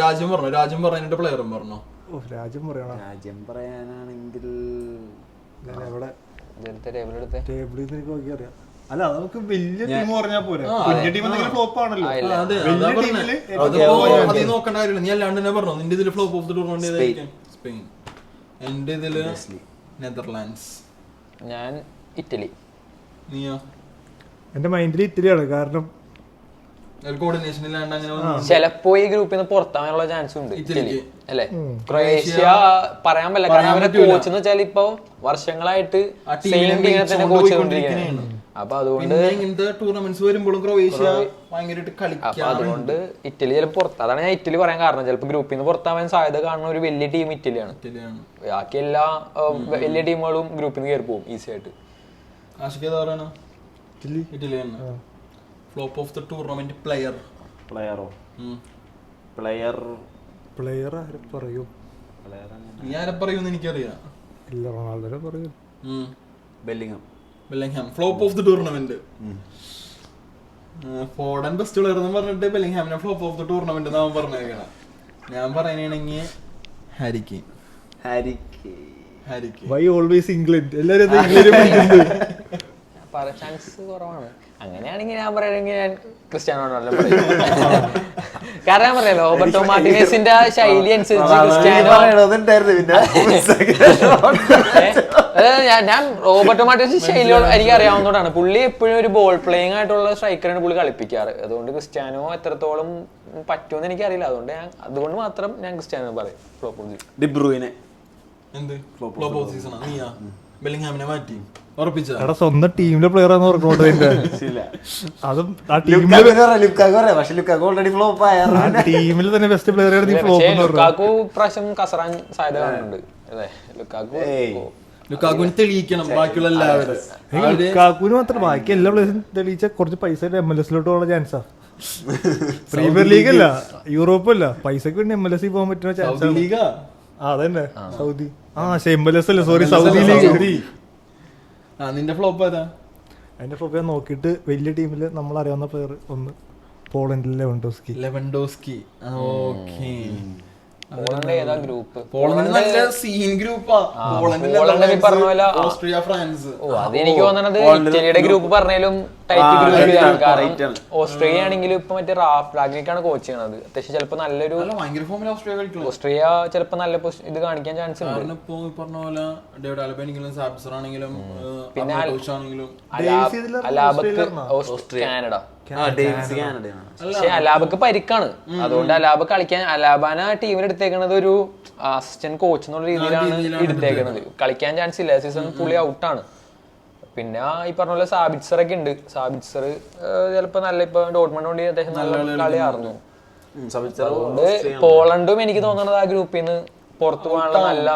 രാജ്യം പറഞ്ഞു. രാജ്യം പറഞ്ഞ പ്ലെയറും പറഞ്ഞോ. രാജ്യം പറയാനാണെങ്കിൽ അല്ല നമുക്ക് വലിയ ടീം പറഞ്ഞാൽ പോരെ. വലിയ ടീം ഫ്ലോപ്പ് ആണല്ലോ. നോക്കണ്ട കാര്യമില്ല. നീ അല്ലാണ്ട് തന്നെ പറഞ്ഞോ നിന്റെ ഇതിൽ ഫ്ലോപ്പ് ഓഫ് ദ ടൂർണമെന്റ് ഏതായിരിക്കും? സ്പെയിൻ. എന്റെ ഇതില് നെതർലാൻഡ്സ്. ഞാൻ ഇറ്റലി. നീയോ? എന്റെ മൈൻഡിൽ ഇറ്റലിയാണ്. കാരണം ചിലപ്പോ ഈ ഗ്രൂപ്പിൽ നിന്ന് പുറത്താവാനുള്ള ചാൻസ് ഉണ്ട് ഇറ്റലി അല്ലെ. ക്രൊയേഷ്യ പറയാൻ പറ്റില്ല. കാരണം അവരുടെ കോച്ച് എന്ന് വെച്ചാൽ ഇപ്പൊ വർഷങ്ങളായിട്ട് സെയിം ടീമിനെ തന്നെ കോച്ച് ചെയ്തോണ്ടിരിക്കുകയാണ്. അപ്പൊ അതുകൊണ്ട് അതുകൊണ്ട് ഇറ്റലി ചിലപ്പോൾ പുറത്ത്. അതാണ് ഞാൻ ഇറ്റലി പറയാൻ കാരണം. ചിലപ്പോൾ ഗ്രൂപ്പിൽ നിന്ന് പുറത്താവാൻ സാധ്യത കാണുന്ന ഒരു വലിയ ടീം ഇറ്റലിയാണ്. ബാക്കി എല്ലാ വലിയ ടീമുകളും ഗ്രൂപ്പിൽ നിന്ന് കയറി പോകും ഈസി ആയിട്ട്. ഫ്ലോപ്പ് ഓഫ് ദ ടൂർണമെന്റ് പ്ലെയറോ നീ ആരെ പറയൂന്ന് എനിക്കറിയാം. ഇല്ല റൊണാൾഡോനെ പറയൂ. Bellingham flop of the tournament. Foden best player എന്ന് പറഞ്ഞിട്ട് ബെല്ലിംഗ്ഹാമിനെ ഫ്ലോപ്പ് ഓഫ് ദ ടൂർണമെന്റ് നാം പറഞ്ഞേക്കണം. ഞാൻ പറയുകയാണെങ്കിൽ Harry Kane. Why always England? എല്ലാരും ചാൻസ് കുറവാണ്. അങ്ങനെയാണെങ്കിൽ ഞാൻ പറയുകയാണെങ്കിൽ ഞാൻ ക്രിസ്ത്യാനോ റൊണാൾഡോ പറയും. കാരണം ഞാൻ പറയാലോ റോബർട്ടോ മാർട്ടിനസിന്റെ ശൈലി അനുസരിച്ച് ഞാൻ റോബർട്ടോ മാർട്ടിനസ് ശൈലി എനിക്ക് അറിയാവുന്നതാണ്. പുള്ളി എപ്പോഴും ഒരു ബോൾ പ്ലേയിങ് ആയിട്ടുള്ള സ്ട്രൈക്കറാണ് പുള്ളി കളിപ്പിക്കാറ്. അതുകൊണ്ട് ക്രിസ്ത്യാനോ എത്രത്തോളം പറ്റുമെന്ന് എനിക്കറിയില്ല. അതുകൊണ്ട് മാത്രം ഞാൻ ക്രിസ്ത്യാനോ പറയും. സ്വന്തം ടീമിലെ പ്ലെയർ ആണെന്ന് പറഞ്ഞോണ്ട് അതും ആ ടീമിൽ തന്നെ ബെസ്റ്റ് പ്ലെയർ പ്രാവശ്യം കസറാൻ സാധ്യത കാണുന്നുണ്ട്. തെളിയിക്കണം ബാക്കിയുള്ള എല്ലാവരും. ലുക്കാക്കുവിന് മാത്രം ബാക്കി എല്ലാ പ്ലേയേഴ്സും തെളിയിച്ച കുറച്ച് പൈസ MLS-ലോട്ട് പോകാനുള്ള ചാൻസാ. പ്രീമിയർ ലീഗ് അല്ല, യൂറോപ്പ് അല്ല, പൈസക്ക് വേണ്ടി MLS പോകാൻ പറ്റുന്ന ചാൻസ്. അതന്നെ സൗദി. MLS അല്ല, സോറി സൗദി ലീഗ്. നിന്റെ ഫ്ലോപ്പ് ഏതാ? അതിന്റെ ഫ്ലോപ്പ് ഞാൻ നോക്കിയിട്ട് വലിയ ടീമില് നമ്മൾ അറിയാവുന്ന പ്ലെയർ ഒന്ന് പോളണ്ടിലെ ലെവൻഡോസ്കി. Austria, France. അതെനിക്ക് തോന്നുന്നത് ഇറ്റലിയുടെ ഗ്രൂപ്പ് പറഞ്ഞാലും ടൈറ്റ് ഗ്രൂപ്പ്. കാരണം ഓസ്ട്രേലിയ ആണെങ്കിലും ഇപ്പൊ മറ്റേ റാഫ് റാഗ്നിക്കാണ് കോച്ച് ചെയ്യണത്. അത്യാവശ്യം ചിലപ്പോ നല്ലൊരു ഓസ്ട്രേലിയ ചിലപ്പോ നല്ല ഇത് കാണിക്കാൻ ചാൻസ് ഉണ്ട്. പിന്നെ അലാബക്ക് കാനഡ. പക്ഷെ അലാബക്ക് പരിക്കാണ്. അതുകൊണ്ട് അലാബ് കളിക്കാൻ അലാബാന ടീമിൽ എടുത്തേക്കണത് ഒരു അസിസ്റ്റന്റ് കോച്ച് എന്നുള്ള രീതിയിലാണ് എടുത്തേക്കണത്. കളിക്കാൻ ചാൻസ് ഇല്ല. സീസൺ പുള്ളി ഔട്ടാണ്. പിന്നെ ഈ പറഞ്ഞ പോലെ സാബിറ്റ്സർ ഒക്കെ ഉണ്ട്. സാബിറ്റ്സർ ചിലപ്പോ നല്ല ഇപ്പൊ ഡോട്ട്മണ്ട് കൊണ്ട് അത്യാവശ്യം നല്ല കളിയായിരുന്നു. അതുകൊണ്ട് പോളണ്ടും എനിക്ക് തോന്നുന്നത് ആ ഗ്രൂപ്പിൽ നിന്ന് പുറത്തു പോകാനുള്ള നല്ല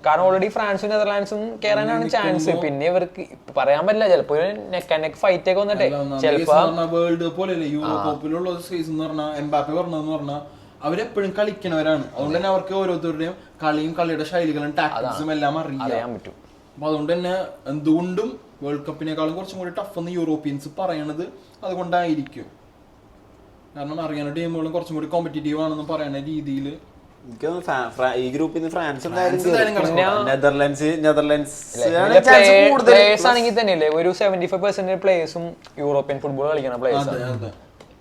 കാരണം ഓൾറെഡി ഫ്രാൻസും നെതർലാൻഡ്സും കയറാനാണ് ചാൻസ്. പിന്നെ ഇവർക്ക് പറയാൻ പറ്റില്ല. ചിലപ്പോ നെക്ക് ആൻഡ് നെക്ക് ഫൈറ്റ് ഒക്കെ വന്നിട്ടെ ചിലപ്പോ വേൾഡ് കപ്പ് പോലെ യൂറോ കപ്പിലുള്ള സീസൺ എന്ന് പറഞ്ഞാൽ എംബാപ്പെ പറഞ്ഞതെന്ന് പറഞ്ഞാൽ അവരെപ്പോഴും കളിക്കണവരാണ്. അതുകൊണ്ട് തന്നെ അവർക്ക് ഓരോരുത്തരുടെയും കളിയും കളിയുടെ ശൈലികളും ടാക്ടിക്സും എല്ലാം അറിയാൻ പറ്റും. അപ്പൊ അതുകൊണ്ട് തന്നെ എന്തുകൊണ്ടും വേൾഡ് കപ്പിനേക്കാളും കുറച്ചും കൂടി ടഫ് എന്ന് യൂറോപ്യൻസ് പറയണത് അതുകൊണ്ടായിരിക്കും. കാരണം അറിയാവുന്ന ടീമുകളും കുറച്ചും കൂടി കോമ്പറ്റീറ്റീവ് ആണെന്ന് പറയുന്ന രീതിയിൽ ഈ ഗ്രൂപ്പിൽ ഫ്രാൻസ് പ്ലേയേഴ്സ് ആണെങ്കിൽ തന്നെയല്ലേ ഒരു 75% പ്ലേയേഴ്സും യൂറോപ്യൻ ഫുട്ബോൾ കളിക്കുന്ന പ്ലേയേഴ്സ്.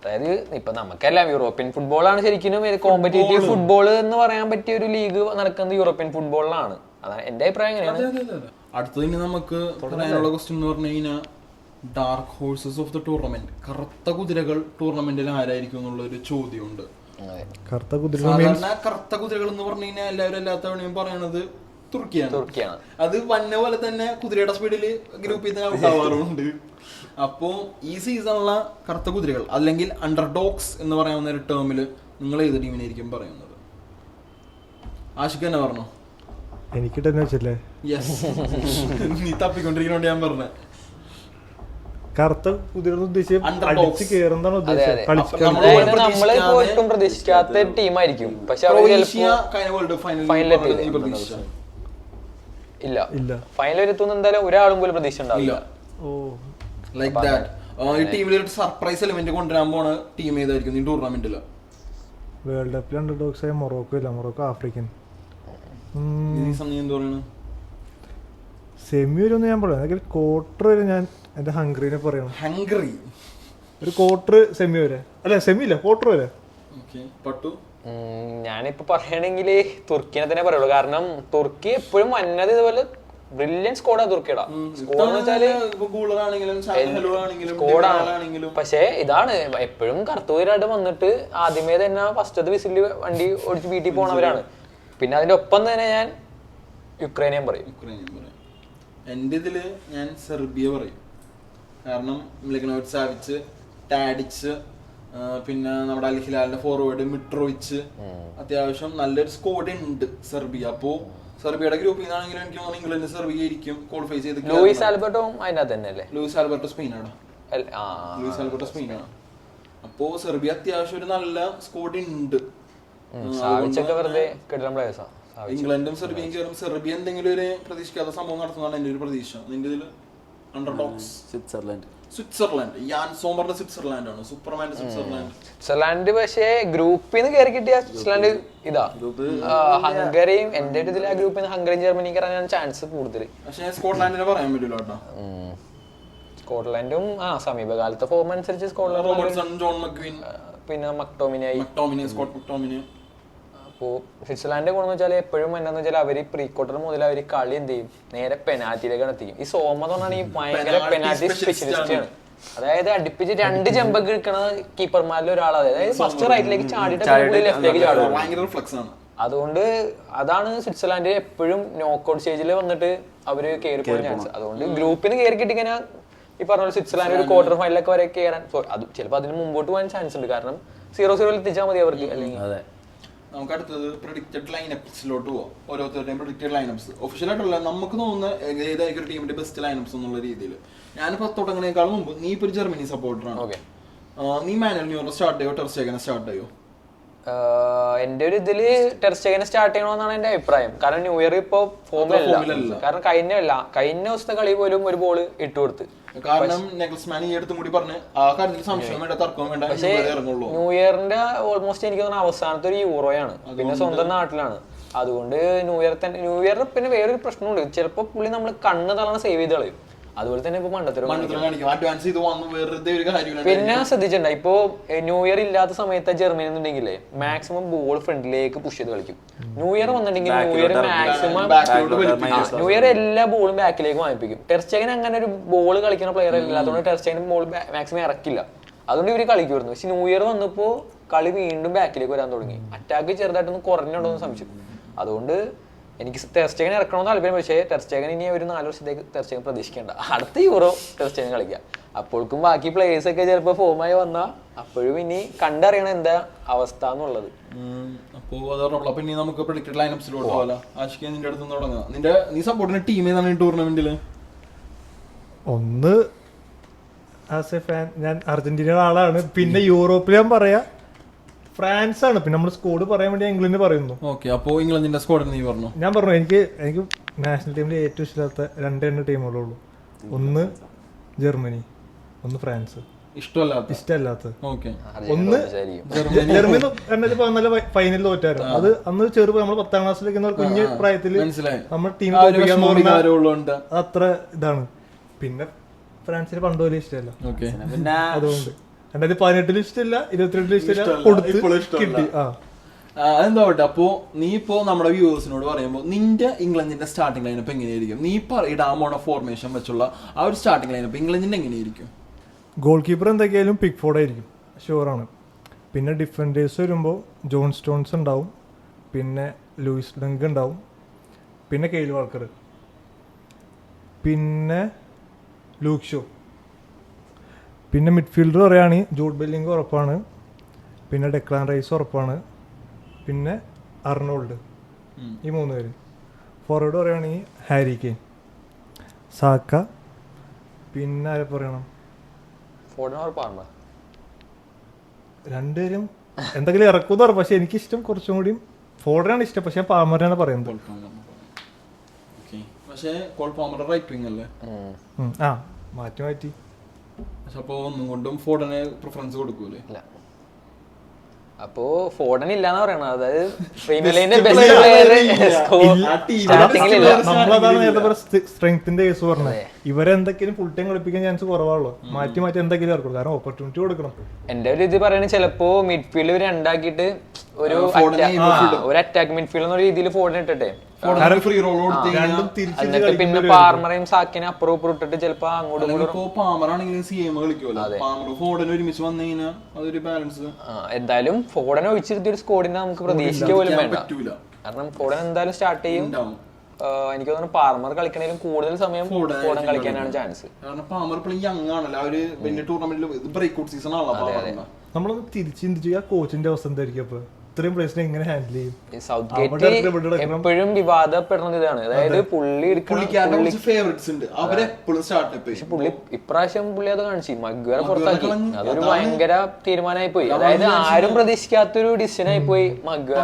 അതായത് ഇപ്പൊ നമുക്കെല്ലാം യൂറോപ്യൻ ഫുട്ബോളാണ് ശരിക്കും കോമ്പറ്റീറ്റീവ് ഫുട്ബോൾ എന്ന് പറയാൻ പറ്റിയ ഒരു ലീഗ് നടക്കുന്നത് യൂറോപ്യൻ ഫുട്ബോളിലാണ്. അതാണ് എന്റെ അഭിപ്രായം എങ്ങനെയാണ്. അടുത്തത് ഇനി നമുക്ക് പറയാനുള്ള ക്വസ്റ്റ്യൻ എന്ന് പറഞ്ഞു കഴിഞ്ഞാൽ dark horses of the tournament, കറുത്ത കുതിരകൾ ടൂർണമെന്റിൽ ആരായിരിക്കും എന്നുള്ള ഒരു ചോദ്യമുണ്ട്. കറുത്ത കുതിര സാധാരണ കറുത്ത കുതിരകൾ എന്ന് പറഞ്ഞു കഴിഞ്ഞാൽ എല്ലാവരും എല്ലാ തവണയും പറയണത് തുർക്കിയാണ്. അത് വന്ന പോലെ തന്നെ കുതിരയുടെ സ്പീഡില് ഗ്രൂപ്പിൽ തന്നെ ഔട്ട് ആവാറുണ്ട്. അപ്പോ ഈ സീസണിലെ കറുത്ത കുതിരകൾ അല്ലെങ്കിൽ അണ്ടർഡോഗ്സ് എന്ന് പറയാവുന്ന ഒരു ടേമില് നിങ്ങൾ ഏത് ടീമിനായിരിക്കും പറയുന്നത്? ആഷിഖ് തന്നെ പറഞ്ഞോ. എനിക്ക് തന്നെ വെച്ചല്ലേ യെസ്, നീ തപ്പിക്കൊണ്ടിരിക്കണോണ്ട് ഞാൻ പറഞ്ഞ കറുത്ത കുതിര ഉദ്ദേശിച്ച് കേറുന്നതാണ് ഉദ്ദേശിച്ചത്. അതായത് നമ്മള് ഒട്ടും പ്രതീക്ഷിക്കാത്ത ടീമായിരിക്കും, പക്ഷെ ഇല്ല ഫൈനൽ എത്തുന്ന എന്തായാലും ഒരാളും പോലും പ്രതീക്ഷ ഉണ്ടാവില്ല. ലൈക്ക് ദാറ്റ് ഈ ടീമിൽ ഒരു സർപ്രൈസ് എലിമെന്റ് കൊണ്ടുവരാൻ പോണ ടീം ഏതായിരിക്കും ഈ ടൂർണമെന്റില്? വേൾഡ് കപ്പിൽ അണ്ടർഡോഗ്സ് ആയ മൊറോക്കോ ഇല്ല, മൊറോക്കോ ആഫ്രിക്കൻ. സെമി വരെ ഞാൻ പറയാം, ക്വാർട്ടർ വരെ ഞാൻ എന്റെ ഹംഗറിനെ പറയണം. ഹംഗറി ഒരു ക്വാർട്ടർ സെമി വരെ, അല്ല സെമി ഇല്ല ക്വാർട്ടർ വരെ. ഞാനിപ്പോ പറയണെങ്കില് തുർക്കിനെ തന്നെ പറയുള്ളൂ. കാരണം തുർക്കി എപ്പോഴും വന്നത് ഇതുപോലെ ബ്രില്യൻ സ്കോഡാണ് തുർക്കിയുടെ സ്കോഡ് വെച്ചാല് സ്കോഡാണ്. പക്ഷെ ഇതാണ് എപ്പോഴും കറുത്തൂരായിട്ട് വന്നിട്ട് ആദ്യമേ തന്നെ ഫസ്റ്റത്തെ വിസില് വണ്ടി ഓടിച്ച് വീട്ടിൽ പോണവരാണ്. പിന്നെ അതിന്റെ ഒപ്പം തന്നെ ഞാൻ യുക്രൈനിയൻ പറയും. എൻ്റെ ഇതില് ഞാൻ സെർബിയ പറയും. കാരണം മിലിക്കനോവിച്ച് സാവിച്ച്, ടാഡിച്ച്, പിന്നെ നമ്മുടെ അൽ ഹിലാലിന്റെ ഫോർവേഡ് മിട്രോവിച്ച്, അത്യാവശ്യം നല്ലൊരു സ്കോഡ് ഉണ്ട് സെർബിയ. അപ്പോ സെർബിയയുടെ ഗ്രൂപ്പിൽ നിന്നാണെങ്കിലും എനിക്ക് തോന്നുന്നു ഇംഗ്ലണ്ട് സെർബിയ ആയിരിക്കും ക്വാളിഫൈ ചെയ്ത്. ലൂയിസ് ആൽബർട്ടോ അതിനകത്ത് തന്നെയല്ലേ? ലൂയിസ് ആൽബർട്ടോ സ്പെയിനാണ്. ലൂയിസ് ആൽബർട്ടോ സ്പെയിനാണ്. അപ്പോ സെർബിയ അത്യാവശ്യം ഒരു നല്ല സ്കോഡ് ഉണ്ട്. ഇംഗ്ലണ്ടും സെർബിയയും കയറും. സെർബിയ എന്തെങ്കിലും ഒരു പ്രതീക്ഷിക്കാത്ത സംഭവം നടത്തുന്നതാണ് എന്റെ ഒരു പ്രതീക്ഷ. നിന്റെ ഇതിൽ അണ്ടർഡോഗ്സ് സ്വിറ്റ്സർലാൻഡ്. യാൻ സോമറിന്റെ സ്വിറ്റ്സർലാൻഡ് ആണ്, സൂപ്പർമാന്റെ സ്വിറ്റ്സർലാൻഡ്. പക്ഷേ ഗ്രൂപ്പിൽ നിന്ന് കയറി കിട്ടിയ സ്വിറ്റ്സർലാൻഡ് ഇതാ. ഹംഗറിയും എന്റെ ഇതിൽ ആ ഗ്രൂപ്പിൽ നിന്ന് ഹംഗറിയും ജർമ്മനിയും കയറാൻ ചാൻസ് കൂടുതൽ. പക്ഷേ സ്കോട്ട്ലാൻഡിനെ പറയാൻ പറ്റില്ല കേട്ടോ. സ്കോട്ട്ലാൻഡും സമീപകാലത്തെ ഫോം അനുസരിച്ച് സ്കോട്ട്ലാൻഡ്, ജോൺ മക്വീൻ, പിന്നെ മക്ടോമിനായി. അപ്പോൾ സ്വിറ്റ്സർലാൻഡ് ഗുണമെന്ന് വെച്ചാൽ എപ്പോഴും എന്താന്ന് വെച്ചാൽ അവര് പ്രീ ക്വാർട്ടർ മുതൽ അവർ കളി എന്ത് ചെയ്യും, നേരെ പെനാൽറ്റിയിലേക്കാണ് എത്തിക്കും. ഈ സോമ എന്ന് പറഞ്ഞാൽ ഈ ഭയങ്കര പെനാൽറ്റി സ്പെഷ്യലിസ്റ്റ് ആണ്. അതായത് അടുപ്പിച്ച് 2 ജമ്പൊക്കെ എടുക്കണ കീപ്പർമാരിൽ ഒരാളാണ്. അതായത് ഫസ്റ്റ് റൈറ്റിലേക്ക് ചാടിയിട്ട് ലെഫ്റ്റിലേക്ക് ചാടും. അതുകൊണ്ട് അതാണ് സ്വിറ്റ്സർലാൻഡ് എപ്പോഴും നോക്കൌട്ട് സ്റ്റേജിൽ വന്നിട്ട് അവര് കയറി പോകാൻ ചാൻസ്. അതുകൊണ്ട് ഗ്രൂപ്പിൽ നിന്ന് കയറി കിട്ടിങ്ങനെ ഈ പറഞ്ഞ സ്വിറ്റ്സർലാൻഡ് ഒരു ക്വാർട്ടർ ഫൈനലൊക്കെ വരെ കയറാൻ, അത് ചിലപ്പോൾ അതിന് മുമ്പോട്ട് പോകാൻ ചാൻസ് ഉണ്ട്. കാരണം 0-0 എത്തിച്ചാൽ മതി അവർക്ക്. അല്ലെങ്കിൽ നമുക്ക് അടുത്തത് പ്രെഡിക്റ്റഡ് ലൈനപ്സിലോട്ട് പോവാം. ഓരോരുത്തരുടെയും പ്രെഡിക്റ്റഡ് ലൈനപ്സ് ഒഫീഷ്യൽ ആയിട്ടുള്ള നമുക്ക് തോന്നുന്ന ഏതായിരിക്കും ഒരു ടീമിന്റെ ബെസ്റ്റ് ലൈനപ്സ് എന്നുള്ള രീതിയിൽ. ഞാനിപ്പോ തുടങ്ങുന്നതിനേക്കാളും മുമ്പ് നീ ഇപ്പൊ ഒരു ജർമ്മനി സപ്പോർട്ടറാണ്. നീ മാനുവൽ ന്യൂയർ സ്റ്റാർട്ട് ചെയ്യോ ടെർ സ്റ്റെഗനെ സ്റ്റാർട്ട് ചെയ്യോ? എന്റെ ഒരു ഇതില് ടെർ സ്റ്റെഗനെ സ്റ്റാർട്ട് ചെയ്യണമെന്നാണ് എന്റെ അഭിപ്രായം. കാരണം ന്യൂ ഇയർ ഇപ്പൊ ഫോമിലല്ല. കാരണം കഴിഞ്ഞ ദിവസത്തെ കളി പോലും ഒരു ബോൾ ഇട്ട് കൊടുത്ത്. കാരണം നെഗൽസ്മാൻ ഈ അടുത്തും കൂടി പറഞ്ഞു ആ കാര്യത്തിൽ സംശയം വേണ്ട, തർക്കവും വേണ്ട. പക്ഷേ ന്യൂ ഇയറിന്റെ ഓൾമോസ്റ്റ് എനിക്ക് തോന്നുന്ന അവസാനത്തെ ഒരു യൂറോയാണ്, പിന്നെ സ്വന്തം നാട്ടിലാണ്. അതുകൊണ്ട് ന്യൂ ഇയർ പിന്നെ വേറൊരു പ്രശ്നമുണ്ട്, ചിലപ്പോ പുള്ളി നമ്മൾ കണ്ണ് തളർന്ന് സേവ് ചെയ്ത് കളയും. അതുപോലെ തന്നെ ഇപ്പൊ പിന്നെ ശ്രദ്ധിച്ചിട്ടുണ്ടായി ഇപ്പൊ ന്യൂ ഇയർ ഇല്ലാത്ത സമയത്ത് ജർമ്മനി എന്നുണ്ടെങ്കിലേ മാക്സിമം ബോൾ ഫ്രണ്ടിലേക്ക് പുഷ് ചെയ്ത് കളിക്കും. ന്യൂ ഇയർ വന്നിട്ടുണ്ടെങ്കിൽ ന്യൂ ഇയർ എല്ലാ ബോളും ബാക്കിലേക്ക് വാങ്ങിപ്പിക്കും. ടെർ സ്റ്റെഗൻ അങ്ങനെ ഒരു ബോൾ കളിക്കുന്ന പ്ലെയർ ഇല്ലാത്തതുകൊണ്ട് ടെർ സ്റ്റെഗൻ ബോൾ മാക്സിമം ഇറക്കില്ല. അതുകൊണ്ട് ഇവര് കളിക്കുമായിരുന്നു. പക്ഷെ ന്യൂ ഇയർ വന്നപ്പോ കളി വീണ്ടും ബാക്കിലേക്ക് വരാൻ തുടങ്ങി. അറ്റാക്ക് ചെറുതായിട്ടൊന്ന് കുറഞ്ഞുണ്ടോ എന്ന് സംശയം. അതുകൊണ്ട് എനിക്ക് ടെർ സ്റ്റെഗൻ ഇറക്കണമെന്ന് താല്പര്യം. പക്ഷേ ടെർ സ്റ്റെഗൻ ഇനി ഒരു 4 വർഷത്തേക്ക് ടെർ സ്റ്റെഗൻ പ്രതീക്ഷിക്കേണ്ട. അടുത്ത യൂറോ ടെർ സ്റ്റെഗൻ കളിക്കാം. അപ്പോഴേക്കും ബാക്കി പ്ലേയേഴ്സ് ഒക്കെ ചിലപ്പോൾ ഫോമായി വന്നാൽ അപ്പോഴും ഇനി കണ്ടറിയണം എന്താ അവസ്ഥ എന്നുള്ളത്. അപ്പോൾ പിന്നെ നമുക്ക് പ്രെഡിക്റ്റഡ് ലൈനപ്സിലോട്ട് പോകാലോ. ആഷിഖ് നിന്റെ അടുത്ത് തുടങ്ങാം. നീ സപ്പോർട്ടിന്റെ ടീം ഏതാണ് ഈ ടൂർണമെന്റിൽ? ഒന്ന് ആസ് എ ഫാൻ ഞാൻ അർജന്റീനയുടെ ആളാണ്. പിന്നെ യൂറോപ്പിൽ ഞാൻ പറയാ ഫ്രാൻസ് ആണ്. പിന്നെ നമ്മൾ സ്കോഡ് പറയാൻ വേണ്ടി ഇംഗ്ലണ്ട് പറയുന്നു. അപ്പോൾ ഇംഗ്ലണ്ടിന്റെ സ്കോഡ് നീ പറഞ്ഞു. ഞാൻ പറഞ്ഞു എനിക്ക് നാഷണൽ ടീമിൽ ഏറ്റവും ഇഷ്ടമില്ലാത്ത 2 ടീമുകളേ ഉള്ളൂ. ഒന്ന് ജർമ്മനി, ഒന്ന് ഫ്രാൻസ്. ഇഷ്ടമല്ലാത്ത ഒന്ന് ജർമ്മനി 2014 ഫൈനലിൽ തോറ്റായിരുന്നു. അത് അന്ന് ചെറുപ്പം നമ്മൾ 10ാം ക്ലാസ്സിലേക്ക് കുഞ്ഞു പ്രായത്തിൽ നമ്മൾ ടീം അത്ര ഇതാണ്. പിന്നെ ഫ്രാൻസിന് പണ്ട് പോലെ ഇഷ്ടമല്ല. അതുകൊണ്ട് 2018 ഇഷ്ടമില്ല, 22 ഇഷ്ടമില്ല, കൊടുത്ത് കിട്ടി. അതെന്താ പറ്റ. അപ്പോ നീ ഇപ്പോ നമ്മുടെ വ്യൂവേഴ്സിനോട് പറയുമ്പോൾ നിന്റെ ഇംഗ്ലണ്ടിന്റെ സ്റ്റാർട്ടിംഗ് ലൈനപ്പ് എങ്ങനെയായിരിക്കും? നീ ഇടാൻ പോണ ഫോർമേഷൻ വെച്ചുള്ള ആ ഒരു സ്റ്റാർട്ടിംഗ് ലൈനപ്പ് ഇംഗ്ലണ്ടിന്റെ എങ്ങനെയായിരിക്കും? ഗോൾ കീപ്പർ എന്തൊക്കെയായാലും പിക്ഫോർഡ് ആയിരിക്കും, ഷുവറാണ്. പിന്നെ ഡിഫൻഡേഴ്സ് വരുമ്പോൾ ജോൺ സ്റ്റോൺസ് ഉണ്ടാവും, പിന്നെ ലൂയിസ് ഡങ്ക് ഉണ്ടാവും, പിന്നെ കെയ്ൽ വാൾക്കർ, പിന്നെ ലൂക്ക് ഷോ. പിന്നെ മിഡ്ഫീൽഡർ പറയുകയാണെങ്കിൽ ജൂഡ് ബെല്ലിംഗ് ഉറപ്പാണ്, പിന്നെ ഡെക്ലാൻ റൈസ് ഉറപ്പാണ്, പിന്നെ അർണോൾഡ്. ഈ 3 പേര്. ഫോർവേഡ് പറയുകയാണെങ്കിൽ ഹാരി കെയ്ൻ, സാക്ക, പിന്നെ ആരെ പറയണം, രണ്ടുപേരും എന്തെങ്കിലും ഇറക്കുമെന്ന് പറഞ്ഞു. പക്ഷെ എനിക്കിഷ്ടം കുറച്ചും കൂടി ഫോർഡനാണ് ഇഷ്ടം. പക്ഷെ പാമറിനാണ് പറയുന്നത്. പക്ഷേ കോൾ പാമർ റൈറ്റ് വിങ് അല്ലേ? ആ മാറ്റി. പക്ഷെ അപ്പോ ഒന്നും കൊണ്ടും ഫോർഡനെ പ്രിഫറൻസ് കൊടുക്കൂലേ? അപ്പോ ഫോർഡൻ ഇല്ലാന്ന് പറയണത്. അതായത് പ്രീമിയർ ലീഗിന്റെ ബെസ്റ്റ് പ്ലെയർ നമ്മളതാണ് നേരത്തെ സ്ട്രെങ്ത്തിന്റെ കേസ് പറഞ്ഞത്. ഇവരെന്തെങ്കിലും ഫുൾ ടൈം കളിപ്പിക്കാൻ ചാൻസ് കുറവാണല്ലോ. മാറ്റി എന്തെങ്കിലും ഇറക്കും, കാരണം ഓപ്പർച്യൂണിറ്റി കൊടുക്കണം. എന്റെ ഒരു ഇത് പറയുന്നത് ചിലപ്പോ മിഡ്ഫീൽഡ് രണ്ടാക്കിയിട്ട് ഒരു അറ്റാക്ക് മിഡ്ഫീൽഡ് എന്ന രീതിയിൽ ഫോർഡൻ ഇട്ടിട്ടെ, എന്നിട്ട് പിന്നെ പാർമറയും സാക്കിനെ അപ്പുറം ഇപ്പുറം ഇട്ടിട്ട് ചിലപ്പോ അങ്ങോട്ടും എന്തായാലും ഫോർഡൻ ഒഴിച്ചിരുത്തിയ ഒരു സ്കോഡിനെ നമുക്ക് പ്രതീക്ഷിക്കുക പോലും വേണ്ട. കാരണം ഫോർഡൻ എന്തായാലും സ്റ്റാർട്ട് ചെയ്യും. എനിക്ക് തോന്നുന്നു പാർമർ കളിക്കണേലും കൂടുതൽ സമയം ഫോർഡൻ കളിക്കാനാണ് ചാൻസ്. നമ്മളൊന്ന് തിരിച്ചു ചിന്തിച്ചു ആ കോച്ചിന്റെ അവസ്ഥ എന്തായിരിക്കും? അപ്പൊ ഇത്രയും പ്ലേസിനെ എങ്ങനെ ഹാൻഡിൽ ചെയ്യും? എപ്പോഴും വിവാദപ്പെടുന്നത് ഇതാണ്. അതായത് പുള്ളി ഇപ്രാവശ്യം പുള്ളി അത് കാണിച്ചു, മഗ്വറെ പുറത്താക്കി. അതൊരു ഭയങ്കര തീരുമാനമായി പോയി. അതായത് ആരും പ്രതീക്ഷിക്കാത്തൊരു ഡിസിഷൻ ആയി പോയി മഗ്വറ.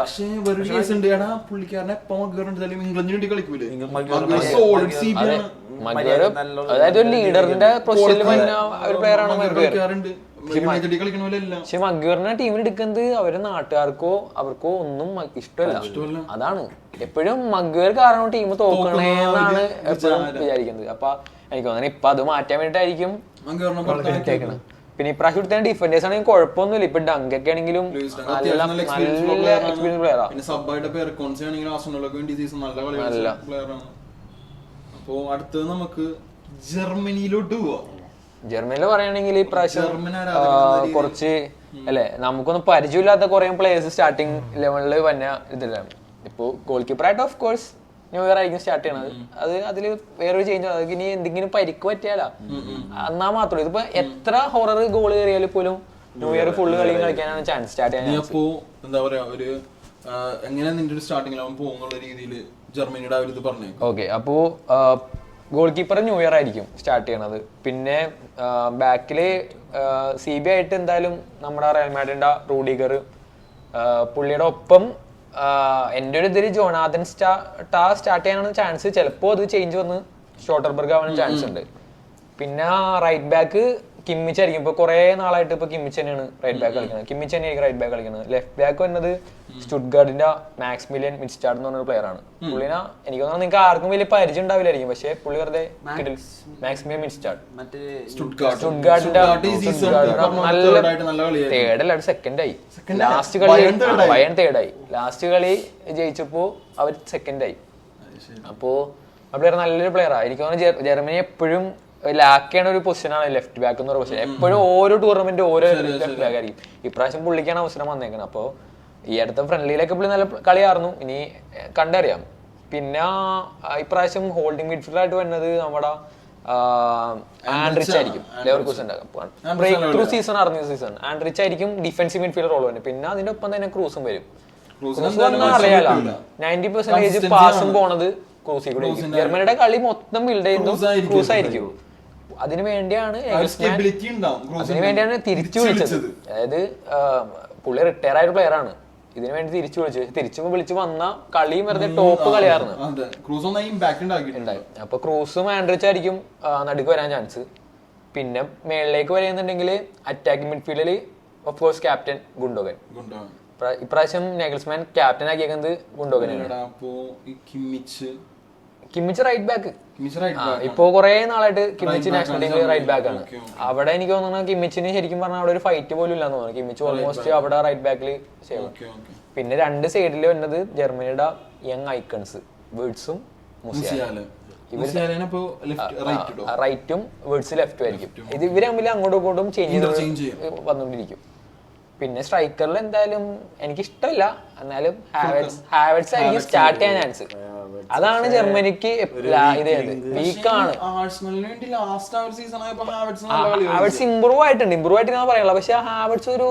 അതായത് ഒരു ലീഡറിന്റെ പൊസിഷനിൽ വന്ന ഒരു പ്ലെയറാണ് മഗ്വർ. പക്ഷെ മഗ്വറിനെ ടീമിൽ എടുക്കുന്നത് അവരെ നാട്ടുകാർക്കോ അവർക്കോ ഒന്നും ഇഷ്ടമല്ല. അതാണ് എപ്പോഴും മഗ്വർ കാരണം ടീം തോക്കണേന്നാണ് എപ്പോഴും വിചാരിക്കുന്നത്. അപ്പൊ എനിക്ക് തോന്നുന്നു ഇപ്പൊ അത് മാറ്റാൻ വേണ്ടിട്ടായിരിക്കും കേൾക്കണം. പിന്നെ ഇപ്രാവശ്യം എടുത്ത ഡിഫൻഡേഴ്സ് ആണെങ്കിൽ കുഴപ്പമൊന്നുമില്ല. ഇപ്പൊ ഡങ്കൊക്കെ ആണെങ്കിലും നല്ല എക്സ്പീരിയൻസ് പ്ലെയറാണ്. അപ്പോ അടുത്തത് നമുക്ക് ജർമ്മനിയിലോട്ട് പോവാം. ജർമ്മനിയിൽ പറയുകയാണെങ്കിൽ ഇപ്രാവശ്യം കുറച്ച് അല്ലെ നമുക്കൊന്നും പരിചയമില്ലാത്ത കുറെ പ്ലേയേഴ്സ് സ്റ്റാർട്ടിങ് ലെവലിൽ വന്ന ഇതിലാണ്. ഇപ്പൊ ഗോൾ കീപ്പറായിട്ട് ഓഫ് കോഴ്സ് ന്യൂ ഇയർ ആയിരിക്കും സ്റ്റാർട്ട് ചെയ്യണത്. അത് അതിൽ വേറൊരു ചേഞ്ച് ആണ്. ഇനി എന്തെങ്കിലും പരിക്ക് പറ്റിയാലോ എന്നാ മാത്രമേ. ഇതിപ്പോ എത്ര ഹൊറർ ഗോൾ കയറിയാലും പോലും ന്യൂ ഇയർ ഫുള്ള് കളി കളിക്കാനാണ് ചാൻസ് സ്റ്റാർട്ട് ചെയ്യാൻ. എന്താ പറയാ ഒരു എങ്ങനെ നിന്റെ ഒരു സ്റ്റാർട്ടിംഗ് ലെവൽ പോകുന്നുള്ള രീതിയിൽ ജർമ്മനിയുടെ അവർ ഇത് പറഞ്ഞു. ഓക്കെ, അപ്പോ ഗോൾ കീപ്പർ ന്യൂ ഇയർ ആയിരിക്കും സ്റ്റാർട്ട് ചെയ്യണത്. പിന്നെ ബാക്കില് CB ആയിട്ട് എന്തായാലും നമ്മുടെ റയൽ മാഡ്രിഡിന്റെ റൂഡിഗർ, പുള്ളിയുടെ ഒപ്പം എൻ്റെ ഒരു ഇതിൽ ജോനാഥൻ സ്റ്റാർട്ട് ചെയ്യാനാണ് ചാൻസ്. ചിലപ്പോൾ അത് ചേഞ്ച് വന്ന് ഷോട്ടർബർഗ് ആവാൻ ചാൻസ് ഉണ്ട്. പിന്നെ റൈറ്റ് ബാക്ക് കിമ്മിച്ച് ആയിരിക്കും. ഇപ്പൊ കുറെ നാളായിട്ട് ഇപ്പൊ കിമ്മിച്ച് തന്നെയാണ് റൈറ്റ് ബാക്ക് കളിക്കുന്നത്. കിമ്മിച്ച് തന്നെയായിരിക്കും റൈറ്റ് ബാക്ക് കളിക്കുന്നത്. ലെഫ്റ്റ് ബാക്ക് വന്നത് സ്റ്റുട്ട്ഗാർഡിന്റെ മാക്സിമിലിയൻ മിറ്റ്സ്റ്റാർഡ് എന്ന് പറഞ്ഞൊരു പ്ലെയർ ആണ്. പുള്ളിനെ എനിക്ക് തോന്നുന്നു നിങ്ങൾക്ക് ആർക്കും വലിയ പരിചയം ഉണ്ടാവില്ലായിരിക്കും. പക്ഷെ പുള്ളി വെറുതെ മാക്സിമിലിയൻ മിറ്റ്സ്റ്റാർഡ് സ്റ്റുട്ട്ഗാർഡിന്റെ നല്ല തേർഡല്ല സെക്കൻഡായി. ലാസ്റ്റ് കളി ബയൺ തേർഡായി. ലാസ്റ്റ് കളി ജയിച്ചപ്പോ അവർ സെക്കൻഡായി. അപ്പോ ആ പ്ലെയർ നല്ലൊരു പ്ലെയറാണ്. എനിക്ക് തോന്നുന്നു ജർമ്മനി എപ്പോഴും ലാക്ക് ചെയ്യണ ഒരു പൊസിഷനാണ് ലെഫ്റ്റ് ബാക്ക് എന്ന് പറയുന്ന പൊസിഷൻ. എപ്പോഴും ഓരോ ടൂർണമെന്റ് ഓരോ ലെഫ്റ്റ് ബാക്ക് ആയിരിക്കും. ഇപ്രാവശ്യം പുള്ളിക്കാണ് അവസരം വന്നേക്കുന്നത്. അപ്പോൾ ഈ അടുത്ത ഫ്രണ്ട്ലിയിലൊക്കെ പുള്ളി നല്ല കളിയായിരുന്നു. ഇനി കണ്ടറിയാം. പിന്നെ ഇപ്രാവശ്യം ഹോൾഡിംഗ് മിഡ്ഫീൽഡർ ആയിട്ട് വരുന്നത് നമ്മുടെ ആൻഡ്രിച്ച് ആയിരിക്കും. ലെവർകൂസന്റെ ബ്രേക്ക് ത്രൂ സീസൺ അറിഞ്ഞ സീസൺ ആൻഡ്രിച്ച് ആയിരിക്കും ഡിഫൻസീവ് മിഡ്ഫീൽഡർ റോൾ തന്നെ. പിന്നെ അതിന്റെ ഒപ്പം തന്നെ ക്രൂസും വരും. ക്രൂസ് വന്നാൽ അറിയാലോ 90% പാസും പോണത് ക്രൂസിൽ കൂടെ. ജർമ്മനിയുടെ കളി മൊത്തം ബിൽഡ് ചെയ്യുന്നത് ക്രൂസ് ആയിരിക്കും. അതിനു വേണ്ടിയാണ് തിരിച്ചു വിളിച്ചത്. അതായത് പുള്ളി റിട്ടയർ ആയ പ്ലെയർ ആണ്. ഇതിനു വേണ്ടി തിരിച്ചു വിളിച്ചു വന്ന കളിയും വെറുതെ ടോപ്പ് കളിയായിരുന്നു. അപ്പൊ ക്രൂസും ആൻഡ്രിച്ച് ആയിരിക്കും നടുക്ക് വരാൻ ചാൻസ്. പിന്നെ മേളിലേക്ക് വരുന്നുണ്ടെങ്കിൽ അറ്റാക്കിംഗ് മിഡ്ഫീൽഡിൽ ഓഫ് കോഴ്സ് ക്യാപ്റ്റൻ ഗുണ്ടോഗൻ. ഇപ്രാവശ്യം നെഗൽസ്മാൻ ക്യാപ്റ്റൻ ആക്കിയേക്കുന്നത് ഗുണ്ടോഗനാണ്. Kimmich right back. ഇപ്പോ കുറെ നാളായിട്ട് കിമ്മിച്ച് നാഷണൽ ടീമിൽ റൈറ്റ് ബാക്ക് ആണ്. അവിടെ എനിക്ക് തോന്നുന്നു കിമ്മിച്ചിന് ശരിക്കും പറഞ്ഞാൽ അവിടെ ഒരു ഫൈറ്റ് പോലും ഇല്ലാന്ന് തോന്നുന്നു. കിമ്മിച്ച് ഓൾമോസ്റ്റ് അവിടെ റൈറ്റ് ബാക്കിൽ പിന്നെ രണ്ട് സൈഡിൽ വരുന്നത് ജർമ്മനിയുടെ യങ് ഐക്കൺസ് വേർഡ്സും മുസിയാലും. റൈറ്റും വേർഡ്സ് ലെഫ്റ്റും ആയിരിക്കും. ഇത് ഇവര് തമ്മിൽ അങ്ങോട്ടും ഇങ്ങോട്ടും ചേഞ്ച് വന്നുകൊണ്ടിരിക്കും. പിന്നെ സ്ട്രൈക്കറിൽ എന്തായാലും എനിക്ക് ഇഷ്ടമില്ല, എന്നാലും ഹാവെർട്സ് ആയിരിക്കും സ്റ്റാർട്ട് ചെയ്യാൻ ചാൻസ്. അതാണ് ജർമ്മനിക്ക് വീക്കാണ്. ഹാവെർട്സ് ഇമ്പ്രൂവ് ആയിട്ടുണ്ട് പറയാനുള്ള. പക്ഷെ ഹാവെർട്സ് ഒരു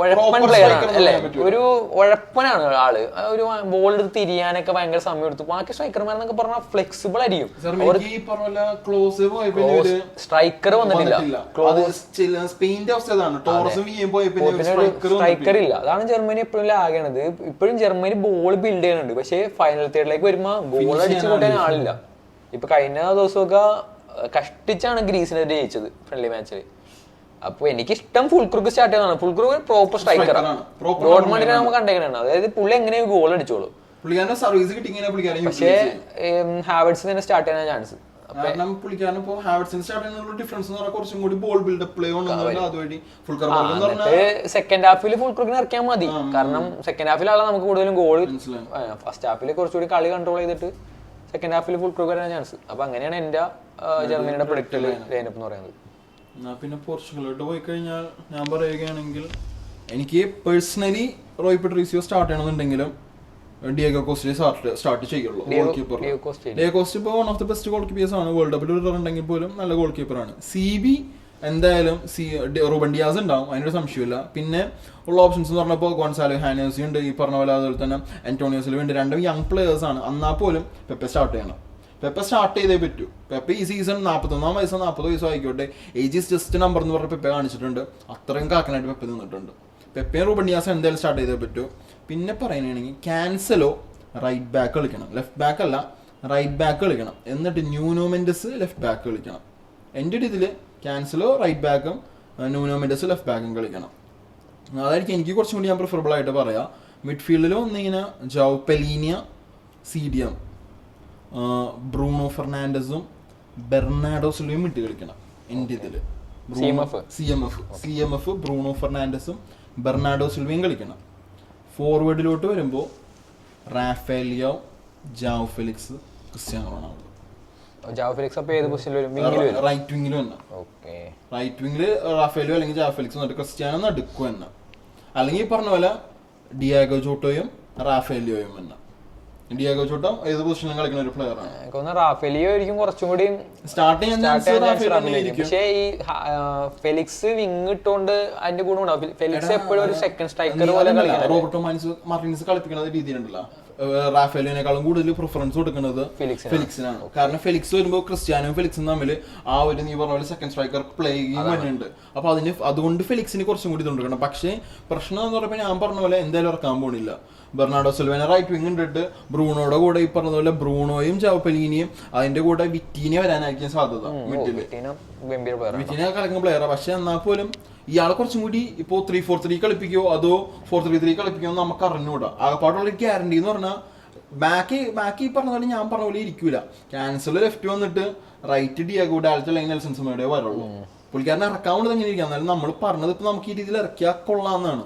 ഉഴപ്പൻ പ്ലെയർ ആണ് അല്ലേ, ഒരു ഉഴപ്പനാണ് ആള്. ഒരു ബോൾ എടുത്ത് തിരിയാനൊക്കെ ഭയങ്കര സമയം എടുത്തു. ബാക്കി സ്ട്രൈക്കർമാരെന്നൊക്കെ പറഞ്ഞാൽ ഫ്ലെക്സിബിൾ ആയിരിക്കും. സ്ട്രൈക്കർ വന്നിട്ടില്ല, സ്ട്രൈക്കർ ഇല്ല. അതാണ് ജർമ്മനി എപ്പോഴും ലാഗണത്. ഇപ്പോഴും ജർമ്മനി ബോൾ ബിൽഡ് ചെയ്യുന്നുണ്ട്, പക്ഷേ ഫൈനൽ തേർഡിലേക്ക് വരുമ്പോ ഗോൾ അടിച്ചു കൂട്ടാൻ ആളില്ല. ഇപ്പൊ കഴിഞ്ഞ ദിവസമൊക്കെ കഷ്ടിച്ചാണ് ഗ്രീസിനെതിരെ ജയിച്ചത് ഫ്രണ്ട്ലി മാച്ചിൽ. അപ്പൊ എനിക്ക് ഇഷ്ടം ഫുൾക്രൂക്ക് സ്റ്റാർട്ട് ചെയ്യുന്നതാണ്. ഫുൾക്രൂക്ക് പ്രോപ്പർ സ്ട്രൈക്കറാണ്. ഡോർട്ട്മണ്ടിനെ നമുക്ക് കണ്ടേക്കണാണ്. അതായത് പുള്ളി എങ്ങനെയും ഗോൾ അടിച്ചോളൂ. പക്ഷേ ഹാവെർട്സ് തന്നെ സ്റ്റാർട്ട് ചെയ്യാൻ ചാൻസ്. സെക്കൻഡ് ഹാഫിൽ ഫുൾക്രൂക്കിനെ ഇറക്കിയാൽ മതി. കാരണം സെക്കൻഡ് ഹാഫിലാണ് നമുക്ക് കൂടുതലും ഗോൾ. ഫസ്റ്റ് ഹാഫിൽ കുറച്ചുകൂടി കളി കൺട്രോൾ ചെയ്തിട്ട് സെക്കൻഡ് ഹാഫിൽ ഫുൾക്രൂക്ക് വരാൻ ചാൻസ്. അപ്പൊ അങ്ങനെയാണ് എന്റെ ജർമ്മനിയുടെ പ്രൊഡിക്റ്റഡ് ലൈനപ്പ് എന്ന് പറയുന്നത്. പിന്നെ പോർച്ചുഗലോട്ട് പോയി കഴിഞ്ഞാൽ ഞാൻ പറയുകയാണെങ്കിൽ എനിക്ക് പേഴ്സണലി റോയ് പെട്രീസിയോ സ്റ്റാർട്ട് ചെയ്യണമെന്നുണ്ടെങ്കിലും ഡിയേഗോ കോസ്റ്റേ സ്റ്റാർട്ട് ചെയ്യുള്ളൂ. ഗോൾ കീപ്പർ ഡിയേഗോ കോസ്റ്റ ഇപ്പോൾ one of the best goalkeepers ആണ്. വേൾഡ് കപ്പിൽ ഉണ്ടെങ്കിൽ പോലും നല്ല ഗോൾ കീപ്പറാണ്. CB എന്തായാലും റൂബൻ ഡിയാസ് ഉണ്ടാവും, അതിനൊരു സംശയമില്ല. പിന്നെ ഉള്ള ഓപ്ഷൻസ് എന്ന് പറഞ്ഞപ്പോൾ ഗോൺസാലോ ഹാനേഴ്സി ഉണ്ട്, ഈ പറഞ്ഞ പോലെ. അതുപോലെ തന്നെ അന്റോണിയോ സിൽവ ഉണ്ട്. രണ്ടും യങ് പ്ലേയേഴ്സ് ആണ്. എന്നാൽ പോലും പെപ്പെ സ്റ്റാർട്ട് ചെയ്യണം. പെപ്പെ സ്റ്റാർട്ട് ചെയ്തേ പറ്റൂ. പെപ്പെ ഈ സീസൺ 41 വയസ്സോ 40 വയസ്സോ ആയിക്കോട്ടെ, ഏജ് ഇസ് ജസ്റ്റ് നമ്പർ എന്ന് പറഞ്ഞ പെപ്പെ കാണിച്ചിട്ടുണ്ട്. അത്രയും കാക്കനായിട്ട് പെപ്പെ നിന്നിട്ടുണ്ട്. പെപ്പയും റൂബൻ ഡിയാസും എന്തായാലും സ്റ്റാർട്ട് ചെയ്തേ പറ്റൂ. പിന്നെ പറയുകയാണെങ്കിൽ ക്യാൻസലോ റൈറ്റ് ബാക്ക് കളിക്കണം, ലെഫ്റ്റ് ബാക്ക് അല്ല, റൈറ്റ് ബാക്ക് കളിക്കണം. എന്നിട്ട് ന്യൂനോ മെൻഡസ് ലെഫ്റ്റ് ബാക്ക് കളിക്കണം. എൻ്റെ ഒരു ഇതിൽ ക്യാൻസലോ റൈറ്റ് ബാക്കും ന്യൂനോ മെൻഡസ് ലെഫ്റ്റ് ബാക്കും കളിക്കണം. അതായിരിക്കും എനിക്ക് കുറച്ചും കൂടി ഞാൻ പ്രിഫറബിൾ ആയിട്ട് പറയാം. മിഡ്ഫീൽഡിൽ വന്നിങ്ങനെ ജാവ് പെലീനിയ, CDM, ബ്രൂണോ ഫെർണാണ്ടസും ബെർണാഡോ സിൽവയും വിട്ട് കളിക്കണം. എൻ്റെ ഇതിൽ CMF ബ്രൂണോ ഫെർണാണ്ടസും ബെർണാഡോ സിൽവയും കളിക്കണം. ഫോർവേഡിലോട്ട് വരുമ്പോൾ റാഫേലിയോ, ജാവ് ഫെലിക്സ്, ക്രിസ്ത്യാനോ റൊണാൾഡോ. റൈറ്റ് വിങ്ങിൽ തന്നെ. റൈറ്റ് വിങ്ങിൽ റാഫേലിയോ അല്ലെങ്കിൽ ജാവ് ഫെലിക്സ് വന്നിട്ട് ക്രിസ്ത്യാനോ നടുക്കും തന്നെ. അല്ലെങ്കിൽ ഈ പറഞ്ഞ പോലെ ഡിയാഗോ ജോട്ടോയും റാഫേലിയോയും തന്നെ. ഡിയാഗോ ജോട്ടോ ഏത് പൊസിഷനിലും കളിക്കുന്ന ഒരു പ്ലെയർ ആണ്. റാഫേലിയോ ആയിരിക്കും കുറച്ചും കൂടി സ്റ്റാർട്ട്. പക്ഷേ ഈ ഫെലിക്സ് വിങ് ഇട്ടുകൊണ്ട് അതിന്റെ ഗുണം ഉണ്ടാവും. ഫെലിക്സ് എപ്പോഴും ഒരു സെക്കൻഡ് സ്ട്രൈക്കർ പോലെ റോബർട്ടോ മാർട്ടിനസ് കളിപ്പിക്കുന്ന രീതിയിലുണ്ടല്ലോ. റാഫേലിനേക്കാളും കൂടുതൽ പ്രിഫറൻസ് കൊടുക്കുന്നത് ഫെലിക്സിനാണ്. കാരണം ഫെലിക്സ് വരുമ്പോൾ ക്രിസ്ത്യാനോ ഫെലിക്സും തമ്മിൽ ആ ഒരു നീ പറഞ്ഞ പോലെ സെക്കൻഡ് സ്ട്രൈക്കർ പ്ലേയിങ് വരുന്നുണ്ട്. അപ്പൊ അതുകൊണ്ട് ഫെലിക്സിന് കുറച്ചും കൂടി ഇതുകൊണ്ടിരിക്കണം. പക്ഷേ പ്രശ്നം എന്ന് പറയുമ്പോൾ ഞാൻ പറഞ്ഞ പോലെ എന്തായാലും ഇറക്കാൻ പോണില്ല. ബെർണാഡോ സിൽവനെ റൈറ്റ് വിങ് ഇട്ടിട്ട് ബ്രൂണോയുടെ കൂടെ ഈ പറഞ്ഞ പോലെ ബ്രൂണോയും ജാവപ്പലീനിയും അതിന്റെ കൂടെ വിറ്റീനെ വരാനായിരിക്കും സാധ്യത. വിറ്റീനെ കളിക്കുന്ന പ്ലെയറാണ്. പക്ഷെ എന്നാൽ പോലും ഇയാളെ കുറച്ചും കൂടി ഇപ്പോൾ 3-4-3 കളിപ്പിക്കോ അതോ 4-3-3 കളിപ്പിക്കോ നമുക്ക് അറിഞ്ഞുകൂടാ. ആകെപ്പാടുള്ള ഗ്യാരണ്ടി എന്ന് പറഞ്ഞാൽ ബാക്കി പറഞ്ഞ പോലെ ഞാൻ പറഞ്ഞ പോലെ ഇരിക്കൂല. ക്യാൻസൽ ലെഫ്റ്റ് വന്നിട്ട് റൈറ്റ് ഡിയാഗോ ഡാൽറ്റോ അല്ലെങ്കിൽ നെൽസൺ സെമേഡോ വരുള്ളൂ. പുള്ളിക്കാരനെ ഇറക്കാവുന്നത് എങ്ങനെ ഇരിക്കാം. എന്നാലും നമ്മൾ പറഞ്ഞത് ഇപ്പൊ നമുക്ക് ഈ രീതിയിൽ ഇറക്കിയാൽ കൊള്ളാന്നാണ്.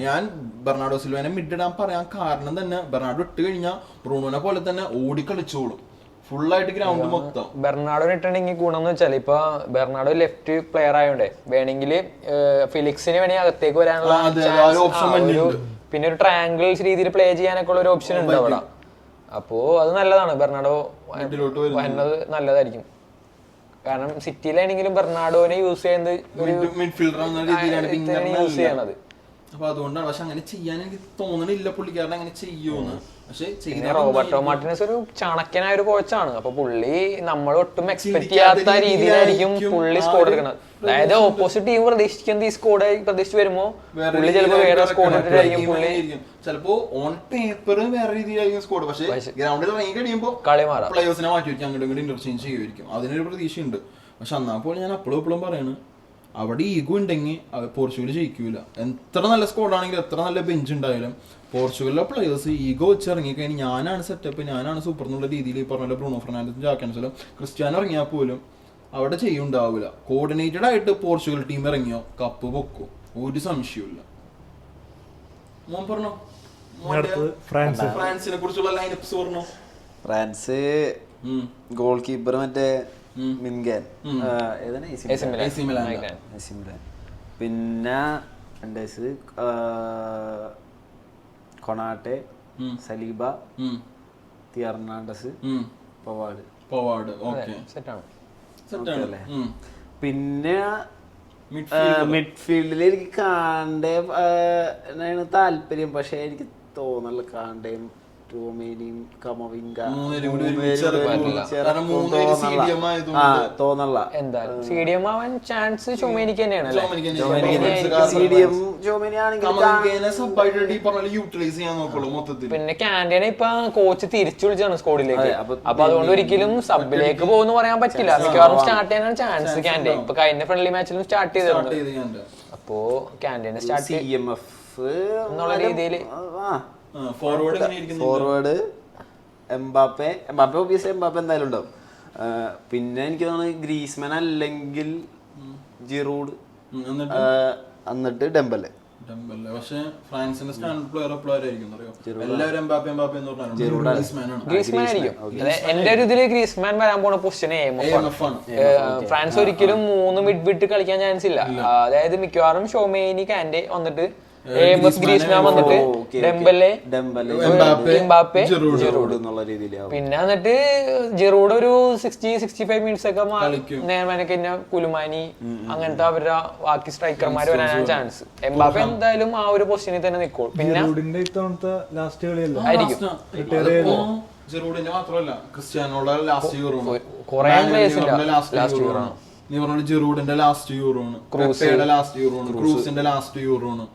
ഞാൻ ബെർണാഡോ സിൽവനെ മിഡ് ഇടാൻ പറയാൻ കാരണം തന്നെ ബെർണാഡോ ഇട്ട് കഴിഞ്ഞാൽ ബ്രൂണോനെ പോലെ തന്നെ ഓടി കളിച്ചോളും ഫുള്ളായിട്ട് ഗ്രൗണ്ട് മൊത്തം. ബെർണാഡോ ഇട്ടുണ്ടെങ്കിൽ ഗുണം എന്ന് വെച്ചാൽ ഇപ്പൊ ബെർണാഡോ ലെഫ്റ്റ് പ്ലെയർ ആയതുകൊണ്ടേ വേണമെങ്കിൽ ഫിലിക്സിന് വേണമെങ്കിൽ അകത്തേക്ക് വരാനുള്ള പിന്നെ ഒരു ട്രയാങ്കിൾ രീതിയിൽ പ്ലേ ചെയ്യാനൊക്കെ ഉള്ള ഒരു ഓപ്ഷൻ ഉണ്ട് അവിടെ. അപ്പോ അത് നല്ലതാണ്. ബെർണാഡോ വരുന്നത് നല്ലതായിരിക്കും. കാരണം സിറ്റിയിലാണെങ്കിലും ബെർണാഡോനെ യൂസ് ചെയ്യുന്നത് യൂസ് ചെയ്യണത്. അപ്പൊ അതുകൊണ്ടാണ്. പക്ഷെ അങ്ങനെ ചെയ്യാൻ എനിക്ക് തോന്നണില്ല പുള്ളിക്കാരൻ അങ്ങനെ ചെയ്യൂന്ന്. റോബർട്ടോ മാർട്ടിനസ് ഒരു ചണക്കനായ ഒരു കോച്ചാണ്. അപ്പൊ പുള്ളി നമ്മൾ ഒട്ടും എക്സ്പെക്ട് ചെയ്യാത്ത രീതിയിലായിരിക്കും പുള്ളി സ്കോർ എടുക്കുന്നത്. അതായത് ഓപ്പോസിറ്റ് ടീം പ്രതീക്ഷിക്കുന്നത് ഈ സ്കോഡ് പ്രതീക്ഷിച്ച് വരുമ്പോ പുള്ളി ചിലപ്പോ വേറെ സ്കോഡ് ഇട്ടിട്ടായിരിക്കും പുള്ളി. ചിലപ്പോ ഓൺ പേപ്പർ വേറെ രീതിയിലായിരിക്കും സ്കോഡ്, പക്ഷെ ഗ്രൗണ്ടിൽ ഇറങ്ങി കഴിയുമ്പോൾ കളി മാറാം. പ്ലേയേഴ്സിനെ മാറ്റി വെക്കും, അങ്ങോട്ടും ഇങ്ങോട്ട് ഇന്റർചേഞ്ച് ചെയ്യുമായിരിക്കും. അതിനൊരു പ്രതീക്ഷയുണ്ട്. പക്ഷെ എന്നാൽ ഞാൻ എപ്പോഴും പറയണ് അവിടെ ഈഗോ ഉണ്ടെങ്കിൽ പോർച്ചുഗൽ ജയിക്കൂല. എത്ര നല്ല സ്കോഡാണെങ്കിലും എത്ര നല്ല ബെഞ്ച് ഉണ്ടായാലും പോർച്ചുഗലിലെ പ്ലേയേഴ്സ് ഈഗോ വെച്ച് ഇറങ്ങിക്കഴിഞ്ഞാൽ ഞാനാണ് സെറ്റപ്പ്, ഞാനാണ് സൂപ്പർ എന്നുള്ള രീതിയിൽ ഈ പറഞ്ഞ ബ്രൂണോ ഫെർണാണ്ടസും ജാക്കൻസലും ക്രിസ്ത്യാനോ ഇറങ്ങിയാൽ പോലും അവിടെ ചെയ്യുണ്ടാവില്ല. കോർഡിനേറ്റഡ് ആയിട്ട് പോർച്ചുഗൽ ടീം ഇറങ്ങിയോ കപ്പ് പൊക്കും, ഒരു സംശയമില്ല. മോൻ പറഞ്ഞോ അടുത്തത് ഫ്രാൻസ്. ഫ്രാൻസിനെ കുറിച്ചുള്ള ലൈനപ്സ് പറഞ്ഞു. ഫ്രാൻസ് ഗോൾ കീപ്പർ മറ്റേ മിൻഗാൻ, പിന്നെ കൊണാട്ടെ, സലീബ, തിയർനാണ്ടസ്, പവാഡ്. പിന്നെ മിഡ്ഫീൽഡിൽ എനിക്ക് കാണ്ടേ താല്പര്യം, പക്ഷെ എനിക്ക് തോന്നല കാണ്ടേയും ടോമിനിയും കമവിംഗ തോന്നല്ല. എന്തായാലും CDM ആവാൻ ചാൻസ് ചൊമേനിക്ക് തന്നെയാണ്. പിന്നെ കാന്റീനെ ഇപ്പൊ കോച്ച് തിരിച്ചു വിളിച്ചാണ് സ്കോഡിലേക്ക്. അപ്പൊ അതുകൊണ്ട് ഒരിക്കലും സബിലേക്ക് പോകുന്നു പറയാൻ പറ്റില്ല. മിക്കവാറും സ്റ്റാർട്ട് ചെയ്യാനാണ് ചാൻസ് കാന്റീൻ. ഇപ്പൊ കഴിഞ്ഞ ഫ്രണ്ട്ലി മാച്ചിലും സ്റ്റാർട്ട് ചെയ്തിട്ടുണ്ട്. അപ്പോ കാന്റീനെ സ്റ്റാർട്ട് എന്നുള്ള രീതിയില് ഫോർവേഡ് എംബാപ്പെ ഒബിയസ്ലി എംബാപ്പെ എന്തായാലും ഉണ്ടാവും. പിന്നെ എനിക്ക് തോന്നുന്നു ഗ്രീസ്മാൻ അല്ലെങ്കിൽ ജിറൂഡ്, എന്നിട്ട് ഡെമ്പലെ. പക്ഷേ ഫ്രാൻസിന്റെ സ്റ്റാൻഡേർഡ് പ്ലെയർ എപ്പോഴായിരിക്കും എല്ലാവരും എംബാപ്പെ എന്ന് പറഞ്ഞാൽ ഗ്രീസ്മാൻ ആയിരിക്കും. എന്റെ ഒരു ഇതില് ഗ്രീസ്മാൻ വരാൻ പോണ പൊസിഷൻ ഫ്രാൻസ് ഒരിക്കലും 3 മിഡ് വിട്ട് കളിക്കാൻ ചാൻസ് ഇല്ല. അതായത് മിക്കവാറും ഷോമേനി കാൻഡെ വന്നിട്ട് ഗ്രീസ്മാൻ വന്നിട്ട് ഡെമ്പലെ എംബാപ്പെ ജിറൂഡ് എന്നുള്ള രീതിയിലാണ്. പിന്നെ എന്നിട്ട് ജിറൂഡ് ഒരു 60-65 മിനിറ്റ്സ് ഒക്കെ നേർമാനൊക്കെ കുലുമാനി അങ്ങനത്തെ അവരുടെ ബാക്കി സ്ട്രൈക്കർമാർ വരാനാണ് ചാൻസ്. എംബാപ്പെ എന്തായാലും ആ ഒരു പൊസിഷനിൽ തന്നെ നിൽക്കും. പിന്നെ ആയിരിക്കും ജിറൂഡിന്റെ മാത്രമല്ല ക്രിസ്ത്യാനോയുടെ ലാസ്റ്റ് യൂറോ, കുറെ ലാസ്റ്റ് യൂറോ, നീ പറഞ്ഞ ജിറൂഡിന്റെ ലാസ്റ്റ് യൂറോ ആണ്, ക്രൂസിന്റെ ലാസ്റ്റ് യൂറോ ആണ്, ക്രൂസിന്റെ ലാസ്റ്റ് യൂറോ ആണ്.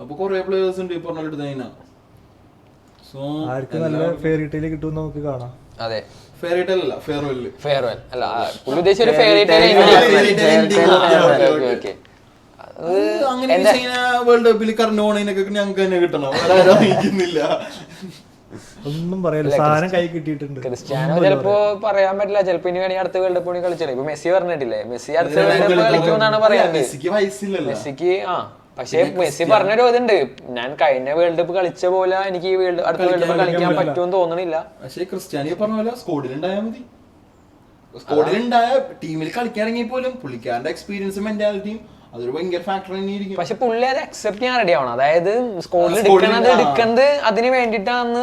അപ്പൊ കൊറേ പ്ലേയേഴ്സ് ഉണ്ട് ഈ പറഞ്ഞിട്ട് തന്നെ. സോ ആർക്ക് നല്ല ഫെയറി ടെയിൽ കിട്ടുമെന്ന് നമുക്ക് കാണാം. അതെ, ഫെയറി ടെയിൽ അല്ല, ഫെയർവെൽ അല്ല പുള്ളി ഉദ്ദേശിച്ച ഒരു ഫെയറി ടെയിൽ. അങ്ങനെ വേൾഡ് കപ്പിൽ കർണോണിനൊക്കെ ഞങ്ങൾക്ക് തന്നെ കിട്ടണം, അറിയിക്കുന്നില്ല. ഒന്നും പറയാനില്ല, സാധനം കൈ കിട്ടിയിട്ടുണ്ട്. ക്രിസ്ത്യാനോ ചിലപ്പോ പറയാൻ പറ്റില്ല, ചിലപ്പോ ഇനി വേണമെങ്കിൽ അടുത്ത വേൾഡ് കപ്പ് കളിച്ചത്. ഇപ്പൊ മെസ്സി പറഞ്ഞിട്ടില്ലേ, മെസ്സി അടുത്ത വേൾഡ് കപ്പ് കളിക്കുമെന്നാണ് പറയുന്നത്. മെസ്സിക്ക് പക്ഷെ മെസ്സി പറഞ്ഞൊരു ഇതുണ്ട്, ഞാൻ കഴിഞ്ഞ വേൾഡ് കപ്പ് കളിച്ച പോലെ എനിക്ക് ഈ അടുത്ത വേൾഡ് കപ്പ് കളിക്കാൻ പറ്റുമെന്ന് തോന്നണില്ല. പക്ഷെ ക്രിസ്ത്യാനോ പറഞ്ഞ പോലെ സ്കോഡിലുണ്ടായാൽ മതി. സ്കോഡിലുണ്ടായ ടീമിൽ കളിക്കാണെങ്കിൽ പോലും പുള്ളിക്കാരന്റെ എക്സ്പീരിയൻസും മെന്റാലിറ്റിയും അതൊരു ഭയങ്കര ഫാക്ടർ തന്നെയായിരിക്കും. പക്ഷെ പുള്ളി അത് അക്സെപ്റ്റ് ചെയ്യാൻ റെഡി ആവണം. അതായത് സ്കോഡിൽ എടുക്കുന്നത് അതിന് വേണ്ടിയിട്ടാണ്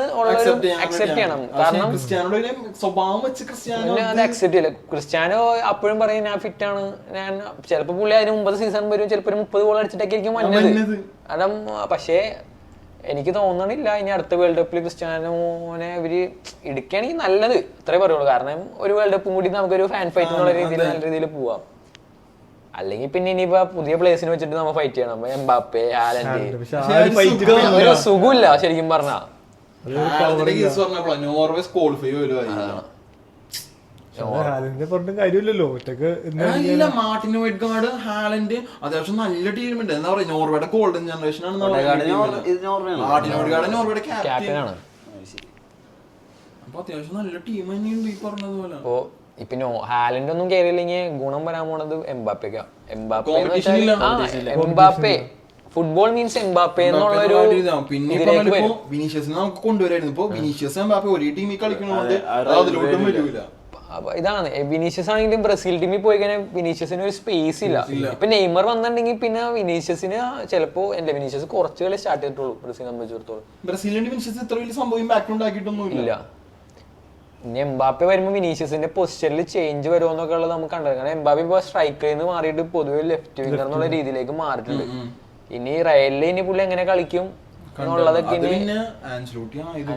അക്സെപ്റ്റ് ചെയ്യണം. കാരണം സ്വഭാവം വെച്ച് ക്രിസ്ത്യാനോ അത് അക്സെപ്റ്റ് ചെയ്യില്ല. ക്രിസ്ത്യാനോ അപ്പോഴും പറയും ഞാൻ ഫിറ്റ് ആണ്, ഞാൻ ചിലപ്പോ പുള്ളി അതിന് 9 സീസൺ വരും, ചിലപ്പോ 30 ഗോൾ അടിച്ചിട്ടൊക്കെ ആയിരിക്കും വന്നത്. കാരണം പക്ഷേ എനിക്ക് തോന്നണില്ല ഇനി അടുത്ത വേൾഡ് കപ്പിൽ ക്രിസ്ത്യാനോനെ ഇവര് എടുക്കുകയാണെങ്കിൽ നല്ലത്, അത്രേ പറയുള്ളൂ. കാരണം ഒരു വേൾഡ് കപ്പും കൂടി നമുക്കൊരു ഫാൻ ഫൈറ്റ് എന്നുള്ള രീതിയിൽ നല്ല രീതിയിൽ പോവാം. അല്ലെങ്കിൽ പിന്നെ ഇനിയിപ്പോ പുതിയ പ്ലേസിനെ വെച്ചിട്ട് നമ്മൾ ഫൈറ്റ് ചെയ്യണം. എംബാപ്പെ, ഹാലൻഡ്, ഒരു സുഖമില്ല ശരിക്കും പറഞ്ഞാ. കാര്യമില്ലല്ലോ മാർട്ടിൻ ഓഡെഗാർഡ്, ഹാലൻഡ് അത്യാവശ്യം നല്ല ടീമുണ്ട്. എന്താ പറയാ, നോർവേയുടെ ഗോൾഡൻ ജനറേഷൻ ആണ് മാർട്ടിൻ ഓഡെഗാർഡ്, നോർവേയുടെ ക്യാപ്റ്റൻ ആണ്. അപ്പൊ അത്യാവശ്യം നല്ല ടീം തന്നെയുണ്ട് ഈ പറഞ്ഞതുപോലെ. ഇപ്പൊ ഹാലൻഡ് ഒന്നും കയറിയില്ലെങ്കിൽ ഗുണം വരാൻ പോണത് എംബാപ്പയ്ക്കാ. എംബാപ്പെ ഫുട്ബോൾ മീൻസ് എംബാപ്പെ എന്നുള്ളൊരു പിന്നെ വിനീഷ്യസിനെ നമുക്ക് കൊണ്ടുവരായിരുന്നു. ഇപ്പൊ വിനീഷ്യസ് എംബാപ്പെ ഒരേ ടീമിൽ കളിക്കണോണ്ട് അതിലോട്ടും വരൂല. ഇതാണ് വിനീഷ്യസ് ആണെങ്കിലും ബ്രസീൽ ടീമിൽ പോയി കഴിഞ്ഞാൽ വിനീഷ്യസിന് ഒരു സ്പേസ് ഇല്ല. ഇപ്പൊ നെയ്മർ വന്നിട്ടുണ്ടെങ്കിൽ പിന്നെ വിനീഷ്യസിന് ചിലപ്പോ വിനീഷ്യസ് കുറച്ച് കളി സ്റ്റാർട്ട് ചെയ്തിട്ടുള്ളൂ ബ്രസീൽ സംബന്ധിച്ചിടത്തോളം. ബ്രസീലിന്റെ വിനീഷ്യസ് ഇത്ര വലിയ സംഭവം ഇമ്പാക്ട് ഉണ്ടാക്കിയിട്ടൊന്നും ഇല്ല. ഇനി എംബാപ്പെ വരുമ്പോ വിനീഷ്യസിന്റെ പൊസിഷനിൽ ചേഞ്ച് വരുമോന്നൊക്കെ ഉള്ളത് നമുക്ക് കണ്ടത്. കാരണം എംബാപ്പെ ഇപ്പൊ സ്ട്രൈക്കറിൽ നിന്ന് മാറിയിട്ട് പൊതുവെ ലെഫ്റ്റ് വിംഗർ എന്നുള്ള രീതിയിലേക്ക് മാറിയിട്ടുണ്ട്. ഇനി റയലിൽ ഇനി പുള്ളി എങ്ങനെ കളിക്കും എന്നുള്ളതൊക്കെ ആഞ്ചലോട്ടി എനിക്ക്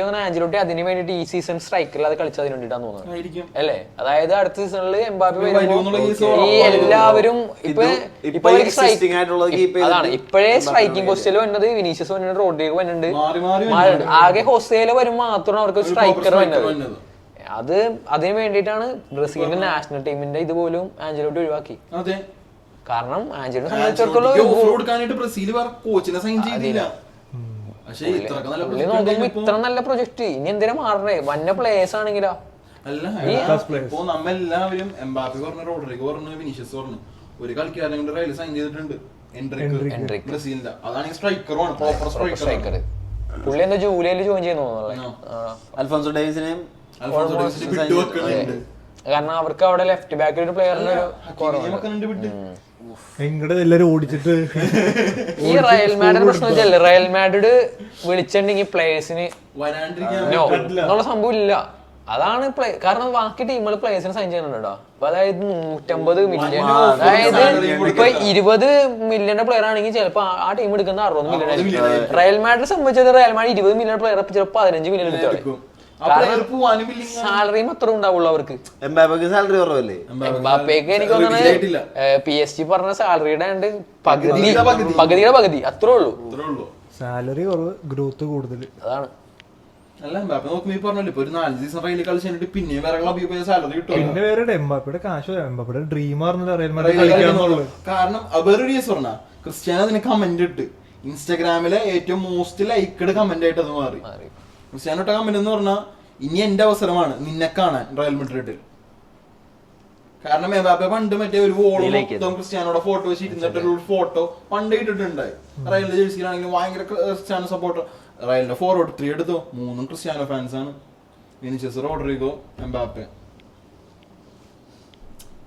തോന്നുന്നു ആഞ്ചലോട്ടി അതിന് വേണ്ടിട്ട് ഈ സീസൺ സ്ട്രൈക്കറിൽ അത് കളിച്ചത് അതിന് വേണ്ടിട്ടാന്ന് തോന്നുന്നു അല്ലേ. അതായത് അടുത്ത സീസണിൽ എംബാപ്പെ വരുമ്പോൾ ഈ എല്ലാവരും അതാണ് ഇപ്പോഴേ സ്ട്രൈക്കിംഗ് പൊസിഷനിൽ വന്നത്. വിനീഷ്യസ് വന്നിട്ടുണ്ട്, റോഡ്രിഗോ വന്നിട്ടുണ്ട്, ആകെ ഹൊസേല വരുമ്പോൾ മാത്രമാണ് അവർക്ക് സ്ട്രൈക്കർ വന്നത്. അതിന് വേണ്ടിയിട്ടാണ് ബ്രസീലിന്റെ നാഷണൽ ടീമിന്റെ ഇതുപോലും ആഞ്ചലോട്ടി ഒഴിവാക്കി. കാരണം ആഞ്ചലോട്ടിനെ സംബന്ധിച്ചിടത്തോളം ഇത്ര നല്ല പ്രൊജക്ട് ഇനി എന്തിനാ മാറണേ, വന്ന പ്ലേയേഴ്സ് ആണെങ്കിലോ. ഇപ്പൊ നമ്മെല്ലാവരും എംബാപ്പെ പറഞ്ഞു, റോഡ്രിഗോ പറഞ്ഞു, വിനീഷ്യസ് പറഞ്ഞു, ഒരു കളിക്കാരനെ കൊണ്ട് റയൽ സൈൻ ചെയ്തിട്ടുണ്ട്. എൻട്രിക് ബ്രസീലിന്റെ അതാണ് സ്ട്രൈക്കറുമാണ്, പ്രോപ്പർ സ്ട്രൈക്കർ. പുള്ളി എന്താ ജൂലൈയിൽ ജോയിൻ ചെയ്യുന്നു അൽഫോൻസോ ഡേവിസിനെയും കാരണം അവർക്ക് അവിടെ ലെഫ്റ്റ് ബാക്കിൽ ഒരു പ്ലെയറിന്റെ ഒരു ഇങ്ങടെ എല്ലാരും ഓടിച്ചിട്ട് ഈ റയൽ മാഡ്രിഡ് പ്രശ്നം വെച്ചാൽ റയൽ മാഡ്രിഡ് വിളിച്ചിട്ടുണ്ടെങ്കിൽ പ്ലേയേഴ്സിന് നോ എന്നുള്ള സംഭവം ഇല്ല. അതാണ് കാരണം ബാക്കി ടീമുകൾ പ്ലേയേഴ്സിനെ സൈൻ ചെയ്യുന്നുണ്ടോ. അപ്പൊ അതായത് 150 മില്യൺ, അതായത് ഇപ്പൊ 20 മില്യന്റെ പ്ലെയർ ആണെങ്കിൽ ചിലപ്പോ ആ ടീം എടുക്കുന്ന 60 മില്യൺ ആയിരിക്കും. റയൽ മാഡ്രിഡ് സംബന്ധിച്ചത് റയൽ മാഡ്രിഡ് 20 മില്യൺ പ്ലെയർ ചിലപ്പോൾ 15 മില്യൺ എടുത്തോളെ. സാലറിയും അത്ര ഉണ്ടാവുള്ളൂ അവർക്ക്. എംബാപ്പയ്ക്ക് സാലറി കുറവല്ലേ? എംബാപ്പയ്ക്ക് എനിക്ക് തോന്നുന്നത് PSG പറഞ്ഞ സാലറിയുടെ പകുതിയുടെ പകുതി അത്രേ ഉള്ളൂ. സാലറി കുറവ്, ഗ്രോത്ത് കൂടുതൽ. അതാണ്. അല്ല എംബാപ്പെ നോക്കുമ്പോ ഈ പറഞ്ഞല്ലോ ഇപ്പൊ ഒരു 4 സീസൺ റയലിൽ കളിച്ചിട്ട് പിന്നെ വേറെ ക്ലബ്ബിൽ പോയ സാലറി കിട്ടും. പിന്നെ വേറെ എംബാപ്പയുടെ കാശ്, എംബാപ്പയുടെ ഡ്രീം ആയിരുന്നു റയൽ മാഡ്രിഡ് കളിക്കാന്നുള്ളത്. കാരണം വേറൊരു കേസ് പറഞ്ഞ ക്രിസ്ത്യാനോ അതിന് കമന്റ് ഇട്ട് ഇൻസ്റ്റാഗ്രാമിലെ ഏറ്റവും മോസ്റ്റ് ലൈക്കഡ് കമന്റ് ആയിട്ട് അത് മാറി. ക്രിസ്ത്യാനോ ഇട്ട കമന്റ് എന്ന് പറഞ്ഞാൽ ഇനി എന്റെ അവസരമാണ് നിന്നെ കാണാൻ റയൽ മാഡ്രിഡിൽ. കാരണം എംബാപ്പെ പണ്ട് മറ്റേ ഒരു വോളും ക്രിസ്ത്യാനോടെ ഫോട്ടോ വെച്ച് ഇരുന്നിട്ടൊരു ഫോട്ടോ പണ്ട് ഇട്ടിട്ടുണ്ടായി. റയലിന്റെ ജേഴ്സിയിലാണെങ്കിലും ഭയങ്കര ക്രിസ്ത്യാനോ സപ്പോർട്ടർ. റയലിന്റെ ഫോർവേഡ് 3 എടുത്തോ 3 ക്രിസ്ത്യാനോ ഫാൻസ് ആണ്. വിനിസിയസ്, റോഡ്രിഗോ, എംബാപ്പെ.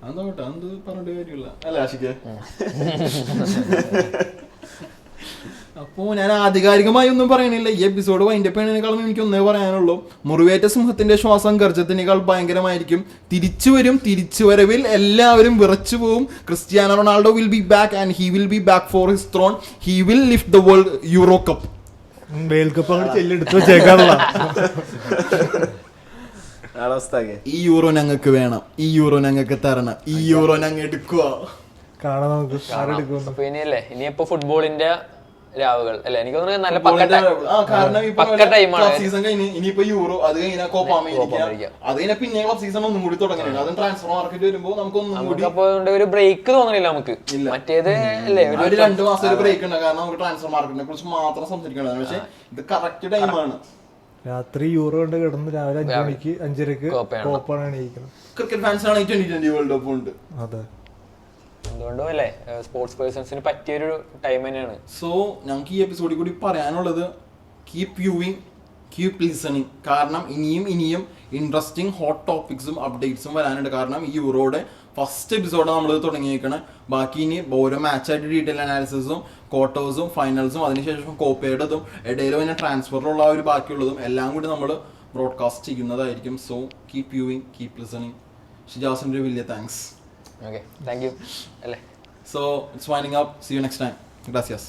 അതെന്താ കേട്ടോ എന്ത് പറഞ്ഞിട്ട് കാര്യമില്ല അല്ല ആഷിക്ക്. അപ്പോ ഞാൻ ആധികാരികമായി ഒന്നും പറയണില്ല. ഈ എപ്പിസോഡ് വൈൻഡപ്പ് ചെയ്യുന്നതിനേക്കാളും എനിക്ക് ഒന്നേ പറയാനുള്ളൂ. മുറിവേറ്റ സിംഹത്തിന്റെ ശ്വാസം ഗർജത്തിനേക്കാൾ ഭയങ്കരമായിരിക്കും. തിരിച്ചുവരവിൽ എല്ലാവരും വിറച്ചു പോവും. Cristiano Ronaldo will be back and he will be back for his throne. He will lift the world euro cup. World cup അങ്ങോട്ട് ചെല്ലെടുത്ത് വെച്ചേക്കാനുള്ള. ഈ യൂറോ ഞങ്ങൾക്ക് വേണം, ഈ യൂറോ ഞങ്ങൾക്ക് തരണം, ഈ യൂറോ ഞങ്ങൾ എടുക്കുക. കാണാൻ നമുക്ക് ഇനിയല്ലേ ഇനിയിപ്പോ ഫുട്ബോളിന്റെ രാവുകൾ അല്ലെ. എനിക്ക് തോന്നുന്നത് നല്ല പക്ക ടൈമാണ്. സീസൺ കഴിഞ്ഞ് ഇനിയിപ്പോ യൂറോ, അത് കഴിഞ്ഞാൽ കോപ്പ അമേരിക്ക, അത് കഴിഞ്ഞാൽ പിന്നെ ക്ലബ് സീസൺ ഒന്നും കൂടി തുടങ്ങുന്നുണ്ട്. അതും ട്രാൻസ്ഫർ മാർക്കറ്റ് വരുമ്പോൾ നമുക്കൊന്നും കൂടി ഒരു ബ്രേക്ക് തോന്നുന്നില്ല നമുക്ക്. മറ്റേത് അല്ലേ ഒരു 2 മാസം ഒരു ബ്രേക്ക് ഉണ്ട്. കാരണം നമുക്ക് ട്രാൻസ്ഫർ മാർക്കറ്റിനെ കുറിച്ച് മാത്രം സംസാരിക്കേണ്ടതാണ്. പക്ഷെ ഇത് കറക്റ്റ് ടൈമാണ്. രാത്രി യൂറോ കൊണ്ട് കിടന്ന് രാവിലെ 5 മണിക്ക് 5:30 കോപ്പാണ് എണീക്കുന്നത്. ക്രിക്കറ്റ് ഫാൻസാണ് 2020 വേൾഡ് കപ്പ് ഉണ്ട്. അതെ, എന്തുകൊണ്ടും അല്ലേ സ്പോർട്സ് പേഴ്സൺസിന് പറ്റിയൊരു ടൈം തന്നെയാണ്. സോ ഞങ്ങൾക്ക് ഈ എപ്പിസോഡിൽ കൂടി പറയാനുള്ളത് കീപ് വ്യൂവിങ്, കീപ് ലിസണിങ്. കാരണം ഇനിയും ഇൻട്രസ്റ്റിംഗ് ഹോട്ട് ടോപ്പിക്സും അപ്ഡേറ്റ്സും വരാനുണ്ട്. കാരണം ഈ യൂറോയുടെ ഫസ്റ്റ് എപ്പിസോഡ് നമ്മൾ തുടങ്ങിയേക്കണേ. ബാക്കി ഇനി ഓരോ മാച്ചായിട്ട് ഡീറ്റെയിൽ അനാലിസിസും ക്വാർട്ടേഴ്സും ഫൈനൽസും അതിനുശേഷം കോപ്പയുടേതും ഇടയിൽ പിന്നെ ട്രാൻസ്ഫറിലുള്ള ഒരു ബാക്കിയുള്ളതും എല്ലാം കൂടി നമ്മൾ ബ്രോഡ്കാസ്റ്റ് ചെയ്യുന്നതായിരിക്കും. So keep viewing, keep listening. ഷിജാസിൻ്റെ വലിയ thanks. Okay, thank you. So it's winding up. See you next time. Gracias.